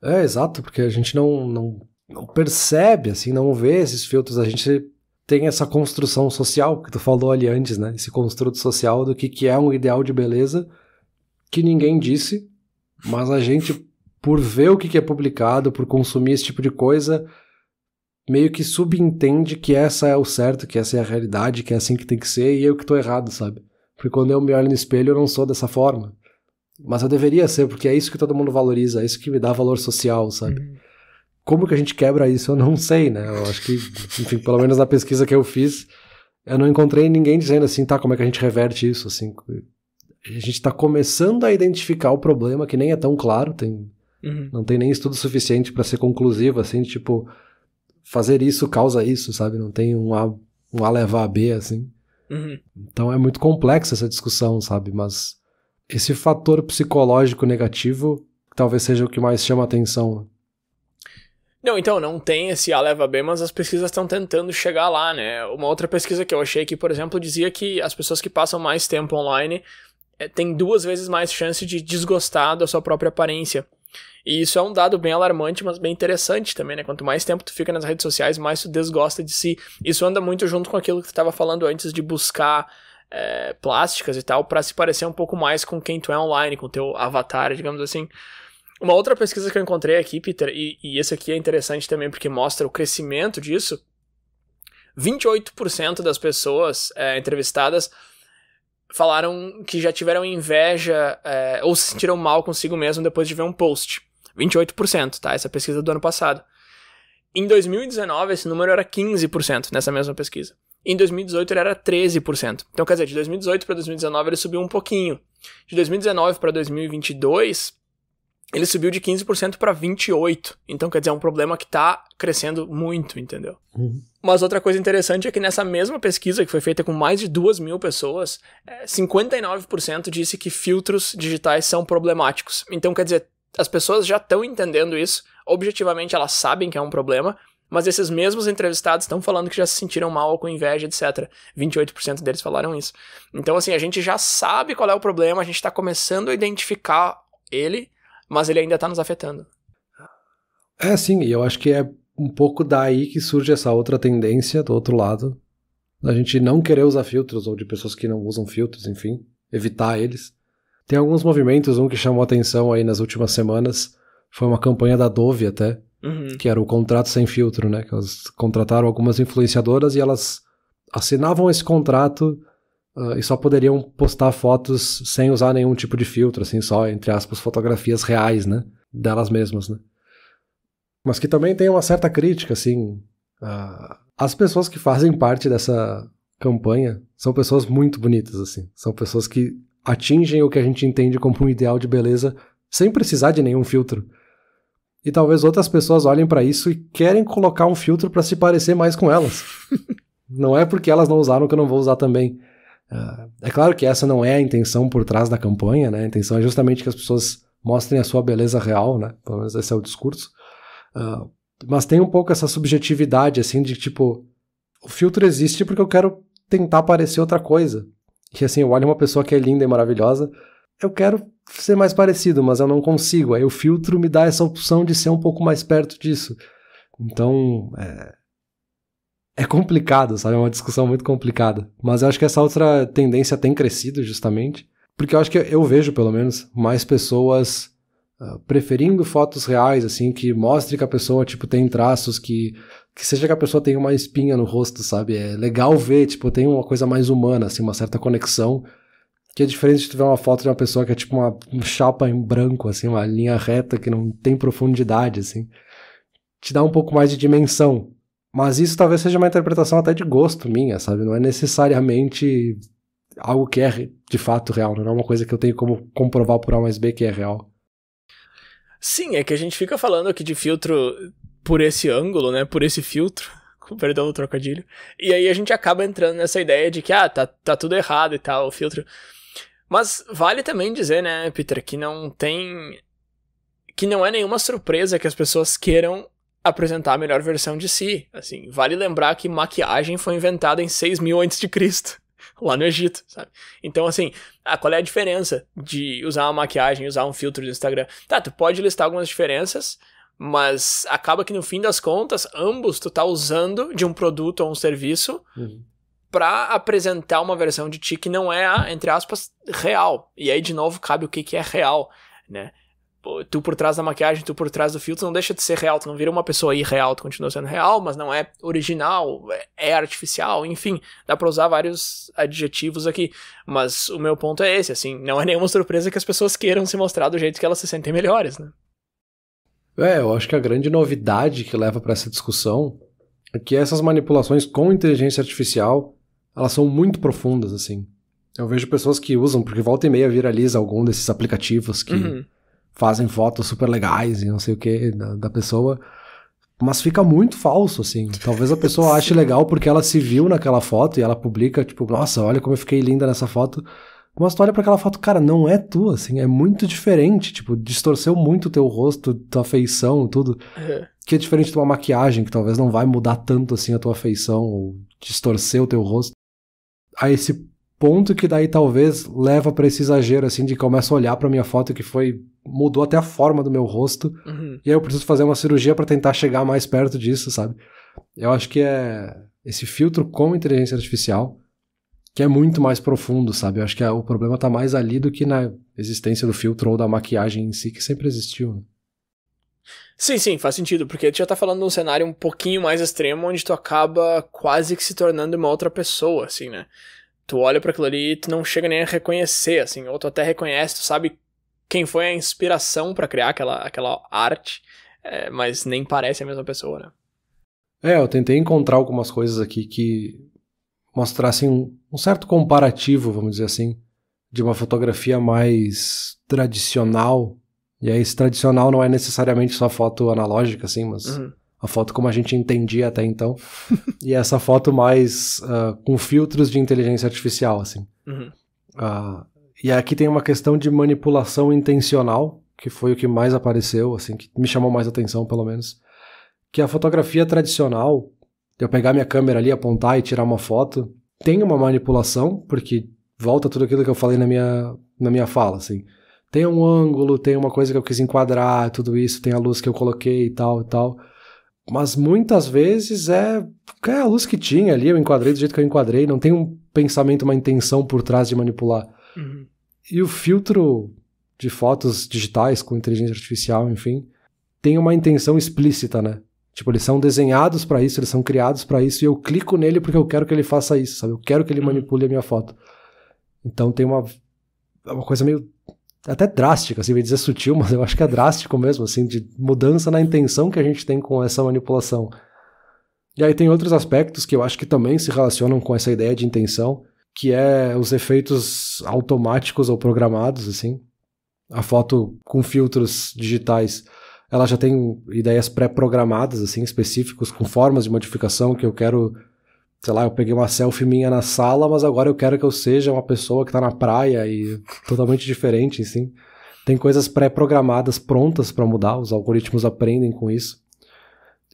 É, exato, porque a gente não não percebe, assim, não vê esses filtros. A gente tem essa construção social que tu falou ali antes, né? Esse construto social do que é um ideal de beleza que ninguém disse, mas a gente, por ver o que é publicado, por consumir esse tipo de coisa, meio que subentende que essa é o certo, que essa é a realidade, que é assim que tem que ser, e eu que tô errado, sabe? Porque quando eu me olho no espelho, eu não sou dessa forma. Mas eu deveria ser, porque é isso que todo mundo valoriza, é isso que me dá valor social, sabe? Como que a gente quebra isso? Eu não sei, né? Eu acho que, enfim, pelo menos na pesquisa que eu fiz, eu não encontrei ninguém dizendo assim, tá, como é que a gente reverte isso, assim. A gente tá começando a identificar o problema, que nem é tão claro, não tem nem estudo suficiente pra ser conclusivo, assim, tipo, fazer isso causa isso, sabe? Não tem um A levar a B, assim. Então é muito complexa essa discussão, sabe? Mas esse fator psicológico negativo talvez seja o que mais chama a atenção. Não, então, não tem esse A leva B, mas as pesquisas estão tentando chegar lá, né? Uma outra pesquisa que eu achei que, por exemplo, dizia que as pessoas que passam mais tempo online têm 2 vezes mais chance de desgostar da sua própria aparência. E isso é um dado bem alarmante, mas bem interessante também, né? Quanto mais tempo tu fica nas redes sociais, mais tu desgosta de si. Isso anda muito junto com aquilo que tu estava falando antes de buscar plásticas e tal, pra se parecer um pouco mais com quem tu é online, com o teu avatar, digamos assim. Uma outra pesquisa que eu encontrei aqui, Peter, e esse aqui é interessante também porque mostra o crescimento disso, 28% das pessoas entrevistadas falaram que já tiveram inveja ou se sentiram mal consigo mesmo depois de ver um post. 28%, tá? Essa pesquisa do ano passado. Em 2019, esse número era 15% nessa mesma pesquisa. Em 2018, ele era 13%. Então, quer dizer, de 2018 para 2019, ele subiu um pouquinho. De 2019 para 2022... ele subiu de 15% para 28%. Então, quer dizer, é um problema que tá crescendo muito, entendeu? Mas outra coisa interessante é que nessa mesma pesquisa, que foi feita com mais de 2.000 pessoas, 59% disse que filtros digitais são problemáticos. Então, quer dizer, as pessoas já estão entendendo isso. Objetivamente, elas sabem que é um problema, mas esses mesmos entrevistados estão falando que já se sentiram mal ou com inveja, etc. 28% deles falaram isso. Então, assim, a gente já sabe qual é o problema, a gente tá começando a identificar ele, mas ele ainda tá nos afetando. Sim, e eu acho que é um pouco daí que surge essa outra tendência do outro lado, da gente não querer usar filtros, ou de pessoas que não usam filtros, enfim, evitar eles. Tem alguns movimentos, um que chamou atenção aí nas últimas semanas, foi uma campanha da Dove até, que era o contrato sem filtro, né, que elas contrataram algumas influenciadoras e elas assinavam esse contrato e só poderiam postar fotos sem usar nenhum tipo de filtro, assim, só, entre aspas, fotografias reais, né, delas mesmas, né. Mas que também tem uma certa crítica, assim, as pessoas que fazem parte dessa campanha são pessoas muito bonitas, assim, são pessoas que atingem o que a gente entende como um ideal de beleza sem precisar de nenhum filtro. E talvez outras pessoas olhem pra isso e querem colocar um filtro pra se parecer mais com elas. Não é porque elas não usaram que eu não vou usar também. É claro que essa não é a intenção por trás da campanha, né? A intenção é justamente que as pessoas mostrem a sua beleza real, né? Pelo menos esse é o discurso. Mas tem um pouco essa subjetividade, assim, de tipo, o filtro existe porque eu quero tentar parecer outra coisa. E assim, eu olho uma pessoa que é linda e maravilhosa, eu quero ser mais parecido, mas eu não consigo. Aí o filtro me dá essa opção de ser um pouco mais perto disso. Então, é complicado, sabe? É uma discussão muito complicada. Mas eu acho que essa outra tendência tem crescido justamente, porque eu acho que eu vejo, pelo menos, mais pessoas preferindo fotos reais, assim, que mostre que a pessoa, tipo, tem traços, que seja que a pessoa tenha uma espinha no rosto, sabe? É legal ver, tipo, tem uma coisa mais humana, assim, uma certa conexão, que é diferente de tu ver uma foto de uma pessoa que é tipo uma chapa em branco, assim, uma linha reta que não tem profundidade, assim. Te dá um pouco mais de dimensão. Mas isso talvez seja uma interpretação até de gosto minha, sabe? Não é necessariamente algo que é de fato real, não é uma coisa que eu tenho como comprovar por A mais B que é real. Sim, é que a gente fica falando aqui de filtro por esse ângulo, né? Por esse filtro. Com perdão do trocadilho. E aí a gente acaba entrando nessa ideia de que, tá tudo errado e tal, o filtro. Mas vale também dizer, né, Peter, que não é nenhuma surpresa que as pessoas queiram apresentar a melhor versão de si. Assim, vale lembrar que maquiagem foi inventada em 6.000 a.C., lá no Egito, sabe? Então, assim, qual é a diferença de usar uma maquiagem e usar um filtro do Instagram? Tá, tu pode listar algumas diferenças, Mas acaba que no fim das contas, ambos tu tá usando de um produto ou um serviço pra apresentar uma versão de ti que não é a, entre aspas, real. E aí, de novo, cabe o que é real, né? Tu por trás da maquiagem, tu por trás do filtro, não deixa de ser real, tu não vira uma pessoa irreal, tu continua sendo real, mas não é original, é artificial, enfim, dá pra usar vários adjetivos aqui, mas o meu ponto é esse, assim, não é nenhuma surpresa que as pessoas queiram se mostrar do jeito que elas se sentem melhores, né? Eu acho que a grande novidade que leva pra essa discussão é que essas manipulações com inteligência artificial, elas são muito profundas, assim. Eu vejo pessoas que usam, porque volta e meia viraliza algum desses aplicativos que fazem fotos super legais e não sei o que da pessoa, mas fica muito falso, assim. Talvez a pessoa ache legal porque ela se viu naquela foto e ela publica, tipo, nossa, olha como eu fiquei linda nessa foto. Mas tu olha pra aquela foto, cara, não é tu, assim, é muito diferente, tipo, distorceu muito o teu rosto, tua feição, tudo. Que é diferente de uma maquiagem, que talvez não vai mudar tanto, assim, a tua feição, ou distorcer o teu rosto. A esse ponto que daí talvez leva pra esse exagero, assim, de que começa a olhar pra minha foto que mudou até a forma do meu rosto, e aí eu preciso fazer uma cirurgia pra tentar chegar mais perto disso, sabe? Eu acho que é esse filtro com inteligência artificial que é muito mais profundo, sabe? Eu acho que o problema tá mais ali do que na existência do filtro ou da maquiagem em si, que sempre existiu, né? Sim, faz sentido, porque tu já tá falando de um cenário um pouquinho mais extremo, onde tu acaba quase que se tornando uma outra pessoa, assim, né? Tu olha pra aquilo ali e tu não chega nem a reconhecer, assim, ou tu até reconhece, tu sabe quem foi a inspiração pra criar aquela arte, mas nem parece a mesma pessoa, né? Eu tentei encontrar algumas coisas aqui que mostrassem um certo comparativo, vamos dizer assim, de uma fotografia mais tradicional. E aí esse tradicional não é necessariamente só foto analógica, assim, mas a foto como a gente entendia até então. E essa foto mais com filtros de inteligência artificial, assim. E aqui tem uma questão de manipulação intencional, que foi o que mais apareceu, assim, que me chamou mais atenção, pelo menos. Que a fotografia tradicional, eu pegar minha câmera ali, apontar e tirar uma foto, tem uma manipulação, porque volta tudo aquilo que eu falei na minha fala, assim. Tem um ângulo, tem uma coisa que eu quis enquadrar, tudo isso, tem a luz que eu coloquei e tal. Mas muitas vezes é a luz que tinha ali, eu enquadrei do jeito que eu enquadrei, não tem um pensamento, uma intenção por trás de manipular. E o filtro de fotos digitais com inteligência artificial, enfim, tem uma intenção explícita, né? Tipo, eles são desenhados pra isso, eles são criados pra isso, e eu clico nele porque eu quero que ele faça isso, sabe? Eu quero que ele manipule a minha foto. Então tem uma coisa meio até drástica, assim, vai dizer sutil, mas eu acho que é drástico mesmo, assim, de mudança na intenção que a gente tem com essa manipulação. E aí tem outros aspectos que eu acho que também se relacionam com essa ideia de intenção, que é os efeitos automáticos ou programados, assim. A foto com filtros digitais, ela já tem ideias pré-programadas, assim, específicos, com formas de modificação que eu quero, sei lá, eu peguei uma selfie minha na sala, mas agora eu quero que eu seja uma pessoa que tá na praia e totalmente diferente, assim. Tem coisas pré-programadas prontas pra mudar, os algoritmos aprendem com isso.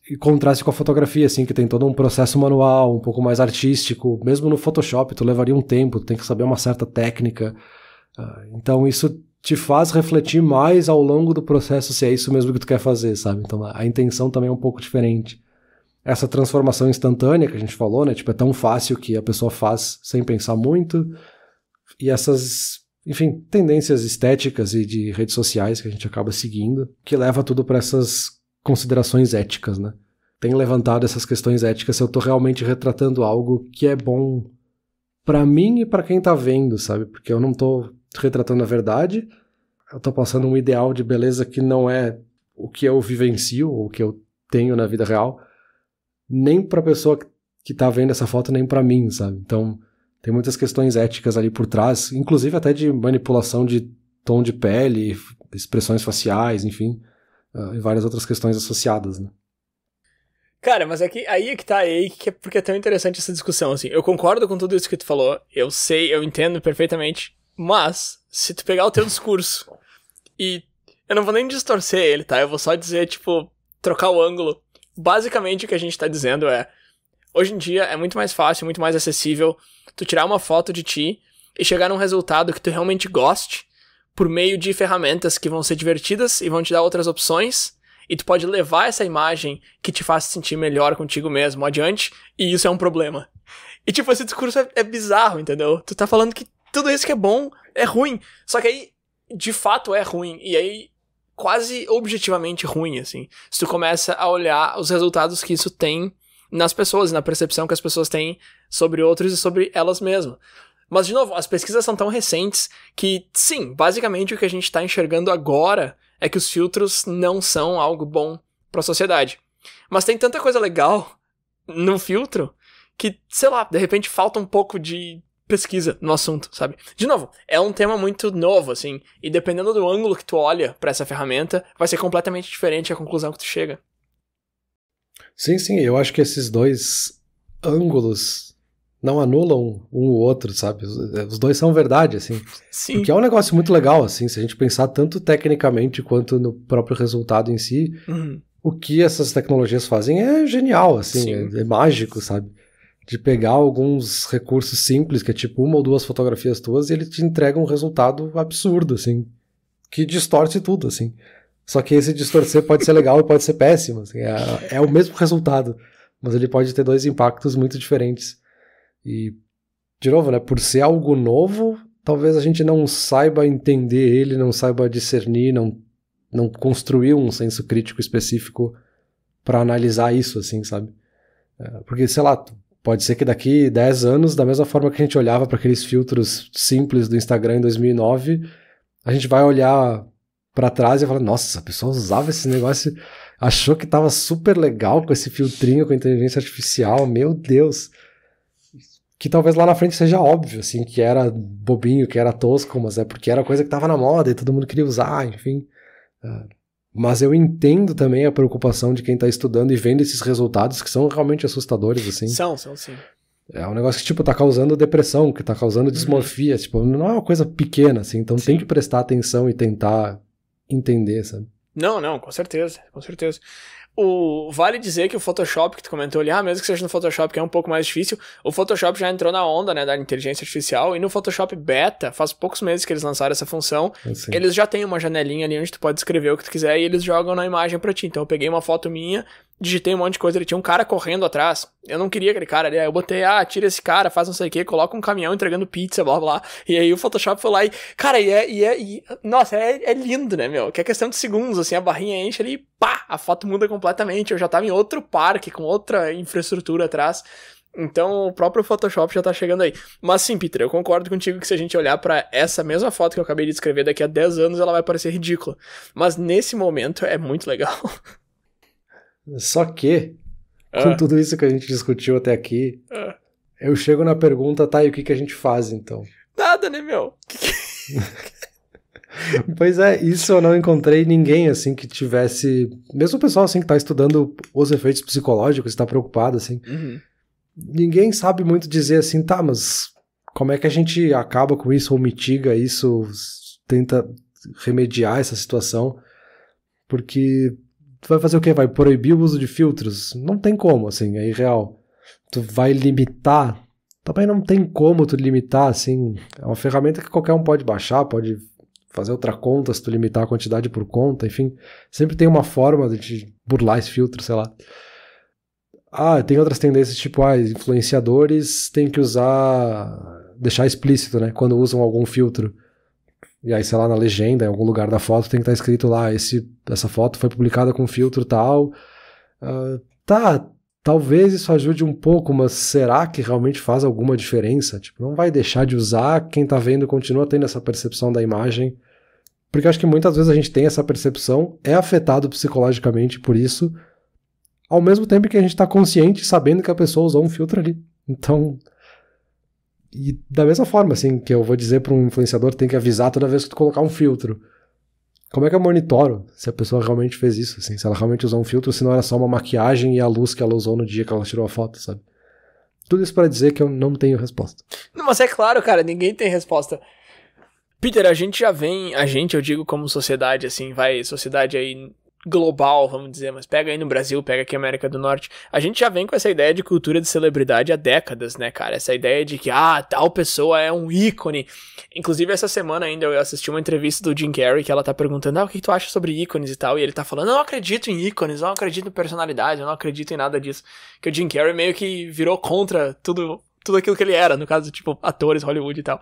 E contraste com a fotografia, assim, que tem todo um processo manual, um pouco mais artístico, mesmo no Photoshop, tu levaria um tempo, tu tem que saber uma certa técnica. Então isso te faz refletir mais ao longo do processo se é isso mesmo que tu quer fazer, sabe? Então a intenção também é um pouco diferente. Essa transformação instantânea que a gente falou, né? Tipo, é tão fácil que a pessoa faz sem pensar muito. E essas, enfim, tendências estéticas e de redes sociais que a gente acaba seguindo, que leva tudo para essas considerações éticas, né? Tem levantado essas questões éticas se eu tô realmente retratando algo que é bom pra mim e pra quem tá vendo, sabe? Porque eu não tô retratando a verdade, eu tô passando um ideal de beleza que não é o que eu vivencio, ou o que eu tenho na vida real, nem pra pessoa que tá vendo essa foto, nem pra mim, sabe? Então, tem muitas questões éticas ali por trás, inclusive até de manipulação de tom de pele, expressões faciais, enfim, e várias outras questões associadas, né? Cara, mas aí é que tá aí, porque é tão interessante essa discussão, assim. Eu concordo com tudo isso que tu falou, eu sei, eu entendo perfeitamente, mas, se tu pegar o teu discurso e eu não vou nem distorcer ele, tá? Eu vou só dizer, tipo, trocar o ângulo. Basicamente o que a gente tá dizendo é, hoje em dia é muito mais fácil, muito mais acessível tu tirar uma foto de ti e chegar num resultado que tu realmente goste por meio de ferramentas que vão ser divertidas e vão te dar outras opções e tu pode levar essa imagem que te faz se sentir melhor contigo mesmo adiante, e isso é um problema. E tipo, esse discurso é bizarro, entendeu? Tu tá falando que tudo isso que é bom é ruim, só que aí, de fato é ruim, e aí quase objetivamente ruim, assim. Se tu começa a olhar os resultados que isso tem nas pessoas, na percepção que as pessoas têm sobre outros e sobre elas mesmas. Mas, de novo, as pesquisas são tão recentes que, sim, basicamente o que a gente tá enxergando agora é que os filtros não são algo bom pra sociedade. Mas tem tanta coisa legal no filtro que, sei lá, de repente falta um pouco de pesquisa no assunto, sabe? De novo, é um tema muito novo, assim, e dependendo do ângulo que tu olha pra essa ferramenta, vai ser completamente diferente a conclusão que tu chega. Sim, eu acho que esses dois ângulos não anulam um o outro, sabe? Os dois são verdade, assim. Sim. Porque é um negócio muito legal, assim, se a gente pensar tanto tecnicamente quanto no próprio resultado em si, o que essas tecnologias fazem é genial, assim, é mágico, sabe? De pegar alguns recursos simples, que é tipo uma ou duas fotografias tuas, e ele te entrega um resultado absurdo, assim, que distorce tudo, assim. Só que esse distorcer pode ser legal e pode ser péssimo, assim, é o mesmo resultado, mas ele pode ter dois impactos muito diferentes. E, de novo, né, por ser algo novo, talvez a gente não saiba entender ele, não saiba discernir, não construir um senso crítico específico para analisar isso, assim, sabe? Porque, sei lá, pode ser que daqui 10 anos, da mesma forma que a gente olhava para aqueles filtros simples do Instagram em 2009, a gente vai olhar para trás e falar, nossa, a pessoa usava esse negócio, achou que tava super legal com esse filtrinho com inteligência artificial, meu Deus. Que talvez lá na frente seja óbvio, assim, que era bobinho, que era tosco, mas é porque era coisa que tava na moda e todo mundo queria usar, enfim. Mas eu entendo também a preocupação de quem tá estudando e vendo esses resultados que são realmente assustadores, assim. São sim. É um negócio que, tipo, tá causando depressão, que tá causando dismorfia, tipo, não é uma coisa pequena, assim, então tem que prestar atenção e tentar entender, sabe? Não, com certeza. Vale dizer que o Photoshop, que tu comentou ali, mesmo que seja no Photoshop, que é um pouco mais difícil, o Photoshop já entrou na onda, né, da inteligência artificial, e no Photoshop Beta, faz poucos meses que eles lançaram essa função, eles já têm uma janelinha ali onde tu pode escrever o que tu quiser e eles jogam na imagem pra ti. Então eu peguei uma foto minha, digitei um monte de coisa, ele tinha um cara correndo atrás, eu não queria aquele cara ali, aí eu botei, tira esse cara, faz não sei o que, coloca um caminhão entregando pizza, blá blá, e aí o Photoshop foi lá e, cara, nossa, é lindo, né, meu, que é questão de segundos, assim, a barrinha enche ali, pá, a foto muda completamente, eu já tava em outro parque, com outra infraestrutura atrás, então o próprio Photoshop já tá chegando aí. Mas sim, Peter, eu concordo contigo que se a gente olhar pra essa mesma foto que eu acabei de descrever daqui a 10 anos, ela vai parecer ridícula, mas nesse momento é muito legal. Só que, com tudo isso que a gente discutiu até aqui, eu chego na pergunta, tá, e o que a gente faz, então? Nada, né, meu? Pois é, isso eu não encontrei ninguém, assim, que tivesse... Mesmo o pessoal, assim, que tá estudando os efeitos psicológicos, tá preocupado, assim. Ninguém sabe muito dizer assim, tá, mas como é que a gente acaba com isso ou mitiga isso, tenta remediar essa situação? Porque... Tu vai fazer o quê? Vai proibir o uso de filtros? Não tem como, assim, é irreal. Tu vai limitar? Também não tem como tu limitar, assim. É uma ferramenta que qualquer um pode baixar, pode fazer outra conta se tu limitar a quantidade por conta, enfim. Sempre tem uma forma de burlar esse filtro, sei lá. Tem outras tendências, tipo, influenciadores têm que deixar explícito, né, quando usam algum filtro. E aí, sei lá, na legenda, em algum lugar da foto, tem que estar escrito lá, essa foto foi publicada com filtro tal. Talvez isso ajude um pouco, mas será que realmente faz alguma diferença? Tipo, não vai deixar de usar, quem tá vendo continua tendo essa percepção da imagem. Porque eu acho que muitas vezes a gente tem essa percepção, é afetado psicologicamente por isso, ao mesmo tempo que a gente tá consciente, sabendo que a pessoa usou um filtro ali. Então... E da mesma forma, assim, que eu vou dizer para um influenciador, tem que avisar toda vez que tu colocar um filtro. Como é que eu monitoro se a pessoa realmente fez isso, assim? Se ela realmente usou um filtro, se não era só uma maquiagem e a luz que ela usou no dia que ela tirou a foto, sabe? Tudo isso para dizer que eu não tenho resposta. Não, mas é claro, cara, ninguém tem resposta. Peter, a gente já vem, eu digo como sociedade, assim, sociedade aí global, vamos dizer, mas pega aí no Brasil, pega aqui na América do Norte, a gente já vem com essa ideia de cultura de celebridade há décadas, né, cara? Essa ideia de que, tal pessoa é um ícone. Inclusive, essa semana ainda eu assisti uma entrevista do Jim Carrey, que ela tá perguntando, o que tu acha sobre ícones e tal, e ele tá falando, eu não acredito em ícones, eu não acredito em personalidade, eu não acredito em nada disso. Que o Jim Carrey meio que virou contra tudo aquilo que ele era, no caso, tipo, atores, Hollywood e tal.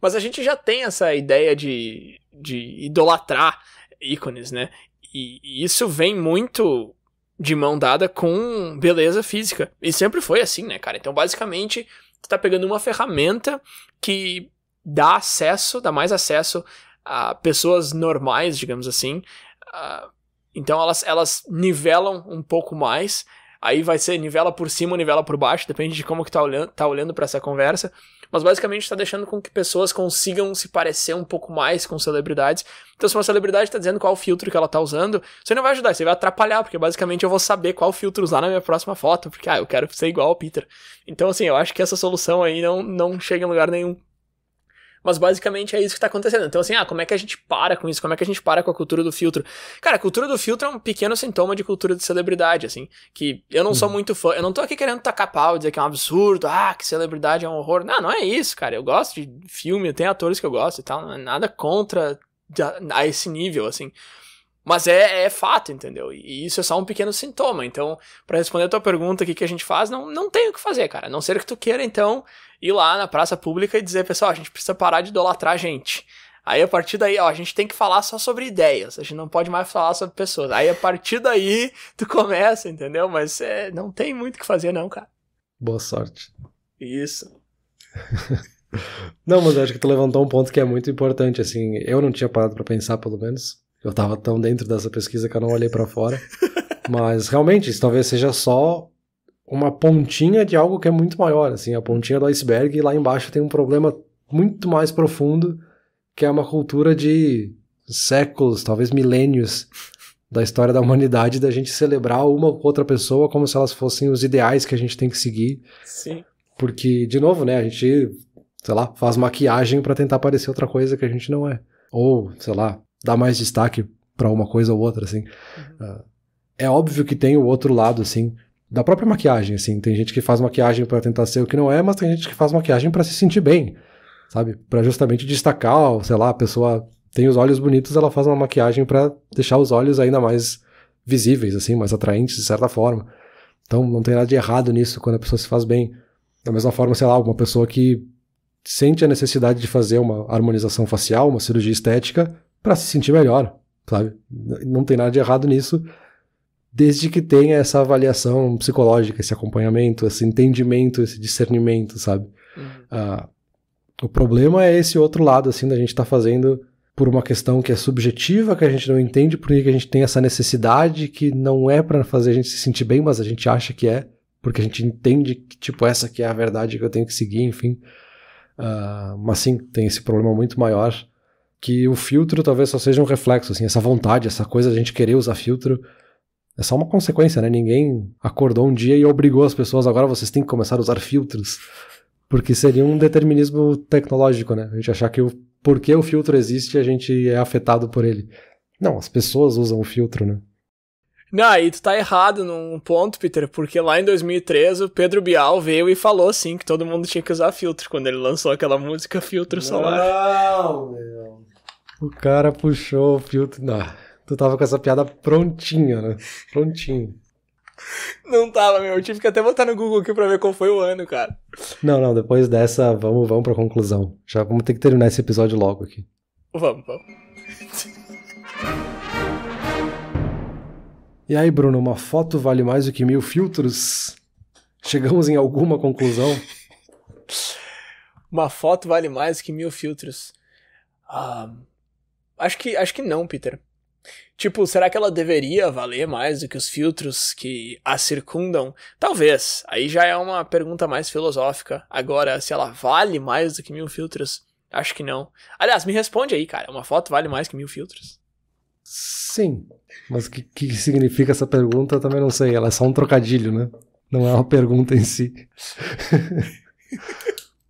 Mas a gente já tem essa ideia de idolatrar ícones, né? E isso vem muito de mão dada com beleza física. E sempre foi assim, né, cara? Então, basicamente, tu tá pegando uma ferramenta que dá mais acesso a pessoas normais, digamos assim. Então, elas nivelam um pouco mais. Aí vai ser nivela por cima ou nivela por baixo, depende de como que tá olhando pra essa conversa. Mas basicamente tá deixando com que pessoas consigam se parecer um pouco mais com celebridades. Então se uma celebridade tá dizendo qual filtro que ela tá usando, você não vai ajudar, você vai atrapalhar, porque basicamente eu vou saber qual filtro usar na minha próxima foto, porque eu quero ser igual ao Peter. Então assim, eu acho que essa solução aí não chega em lugar nenhum. Mas basicamente é isso que tá acontecendo. Então assim, como é que a gente para com isso? Como é que a gente para com a cultura do filtro? Cara, a cultura do filtro é um pequeno sintoma de cultura de celebridade, assim. Que eu não sou muito fã. Eu não tô aqui querendo tacar pau e dizer que é um absurdo. Que celebridade é um horror. Não é isso, cara. Eu gosto de filme, tem atores que eu gosto e tal. Não é nada contra a esse nível, assim. Mas é fato, entendeu? E isso é só um pequeno sintoma. Então, pra responder a tua pergunta, o que a gente faz? Não tem o que fazer, cara. A não ser que tu queira, então, ir lá na praça pública e dizer, pessoal, a gente precisa parar de idolatrar a gente. Aí, a partir daí, a gente tem que falar só sobre ideias. A gente não pode mais falar sobre pessoas. Aí, a partir daí, tu começa, entendeu? Mas não tem muito o que fazer, não, cara. Boa sorte. Isso. Não, mas eu acho que tu levantou um ponto que é muito importante, assim. Eu não tinha parado pra pensar, pelo menos. Eu tava tão dentro dessa pesquisa que eu não olhei pra fora. Mas, realmente, isso talvez seja só uma pontinha de algo que é muito maior, assim. A pontinha do iceberg, e lá embaixo tem um problema muito mais profundo, que é uma cultura de séculos, talvez milênios, da história da humanidade, da gente celebrar uma ou outra pessoa como se elas fossem os ideais que a gente tem que seguir. Sim. Porque, de novo, né, a gente, sei lá, faz maquiagem pra tentar parecer outra coisa que a gente não é. Ou, sei lá, dá mais destaque pra uma coisa ou outra, assim. É óbvio que tem o outro lado, assim, da própria maquiagem, assim. Tem gente que faz maquiagem pra tentar ser o que não é, mas tem gente que faz maquiagem pra se sentir bem, sabe? Pra justamente destacar, sei lá, a pessoa tem os olhos bonitos, ela faz uma maquiagem pra deixar os olhos ainda mais visíveis, assim, mais atraentes, de certa forma. Então, não tem nada de errado nisso quando a pessoa se faz bem. Da mesma forma, sei lá, uma pessoa que sente a necessidade de fazer uma harmonização facial, uma cirurgia estética, pra se sentir melhor, sabe? Não tem nada de errado nisso, desde que tenha essa avaliação psicológica, esse acompanhamento, esse entendimento, esse discernimento, sabe? O problema é esse outro lado, assim, da gente tá fazendo por uma questão que é subjetiva, que a gente não entende porque que a gente tem essa necessidade que não é pra fazer a gente se sentir bem, mas a gente acha que é, porque a gente entende que, tipo, essa que é a verdade que eu tenho que seguir, enfim. Mas sim, tem esse problema muito maior, que o filtro talvez só seja um reflexo, assim, essa vontade, essa coisa de a gente querer usar filtro, é só uma consequência, né? Ninguém acordou um dia e obrigou as pessoas, agora vocês têm que começar a usar filtros, porque seria um determinismo tecnológico, né? A gente achar que porque o filtro existe, a gente é afetado por ele. Não, as pessoas usam o filtro, né? Não, aí tu tá errado num ponto, Peter, porque lá em 2003 o Pedro Bial veio e falou, assim, que todo mundo tinha que usar filtro, quando ele lançou aquela música Filtro Solar. Não, meu. O cara puxou o filtro... Não, tu tava com essa piada prontinha, né? Prontinho. Não tava, meu. Eu tive que até botar no Google aqui pra ver qual foi o ano, cara. Não, depois dessa, vamos pra conclusão. Já vamos ter que terminar esse episódio logo aqui. Vamos. E aí, Bruno, uma foto vale mais do que 1000 filtros? Chegamos em alguma conclusão? Uma foto vale mais do que 1000 filtros? Acho que não, Peter. Tipo, será que ela deveria valer mais do que os filtros que a circundam? Talvez. Aí já é uma pergunta mais filosófica. Agora, se ela vale mais do que 1000 filtros? Acho que não. Aliás, me responde aí, cara. Uma foto vale mais que 1000 filtros? Sim. Mas o que significa essa pergunta eu também não sei. Ela é só um trocadilho, né? Não é uma pergunta em si.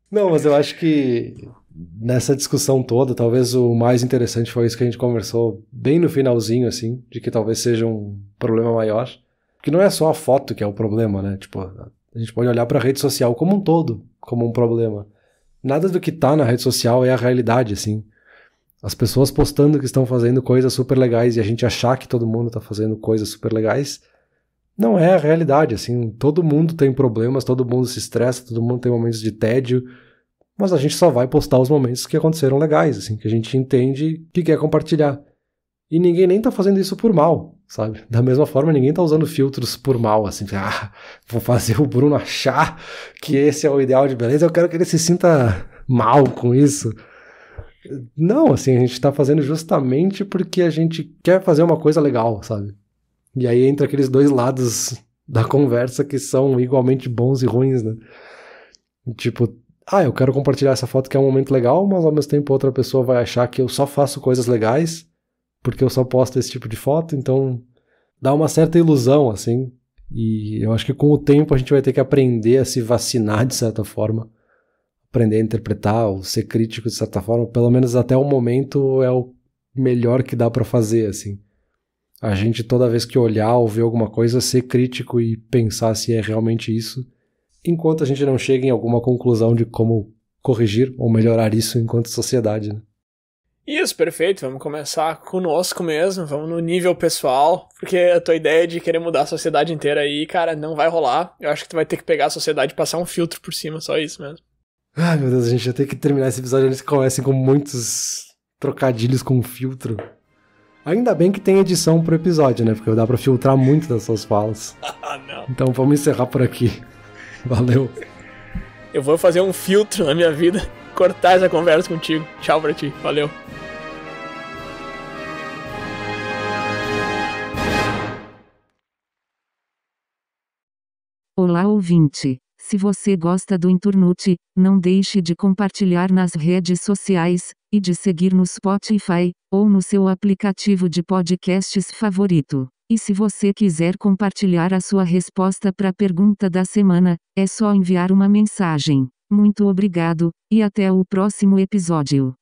Não, mas eu acho que nessa discussão toda, talvez o mais interessante foi isso que a gente conversou bem no finalzinho, assim, de que talvez seja um problema maior. Que não é só a foto que é o problema, né? Tipo, a gente pode olhar para a rede social como um todo, como um problema. Nada do que tá na rede social é a realidade, assim. As pessoas postando que estão fazendo coisas super legais e a gente achar que todo mundo tá fazendo coisas super legais, não é a realidade, assim. Todo mundo tem problemas, todo mundo se estressa, todo mundo tem momentos de tédio, mas a gente só vai postar os momentos que aconteceram legais, assim, que a gente entende que quer compartilhar. E ninguém nem tá fazendo isso por mal, sabe? Da mesma forma, ninguém tá usando filtros por mal, assim, vou fazer o Bruno achar que esse é o ideal de beleza, eu quero que ele se sinta mal com isso. Não, assim, a gente tá fazendo justamente porque a gente quer fazer uma coisa legal, sabe? E aí entra aqueles dois lados da conversa que são igualmente bons e ruins, né? Tipo, eu quero compartilhar essa foto que é um momento legal, mas ao mesmo tempo outra pessoa vai achar que eu só faço coisas legais porque eu só posto esse tipo de foto, então dá uma certa ilusão, assim, e eu acho que com o tempo a gente vai ter que aprender a se vacinar de certa forma, aprender a interpretar, ou ser crítico de certa forma, pelo menos até o momento é o melhor que dá pra fazer, assim. A gente toda vez que olhar ou ver alguma coisa, ser crítico e pensar se é realmente isso, enquanto a gente não chega em alguma conclusão de como corrigir ou melhorar isso enquanto sociedade, né? Isso, perfeito. Vamos começar conosco mesmo, vamos no nível pessoal, porque a tua ideia de querer mudar a sociedade inteira aí, cara, não vai rolar. Eu acho que tu vai ter que pegar a sociedade e passar um filtro por cima, só isso mesmo. Ai, meu Deus, a gente vai ter que terminar esse episódio antes que comecem com muitos trocadilhos com filtro. Ainda bem que tem edição pro episódio, né? Porque dá pra filtrar muito das suas falas. Não. Então vamos encerrar por aqui. Valeu. Eu vou fazer um filtro na minha vida, cortar essa conversa contigo. Tchau pra ti. Valeu. Olá, ouvinte. Se você gosta do Inturnute, não deixe de compartilhar nas redes sociais e de seguir no Spotify ou no seu aplicativo de podcasts favorito. E se você quiser compartilhar a sua resposta para a pergunta da semana, é só enviar uma mensagem. Muito obrigado, e até o próximo episódio.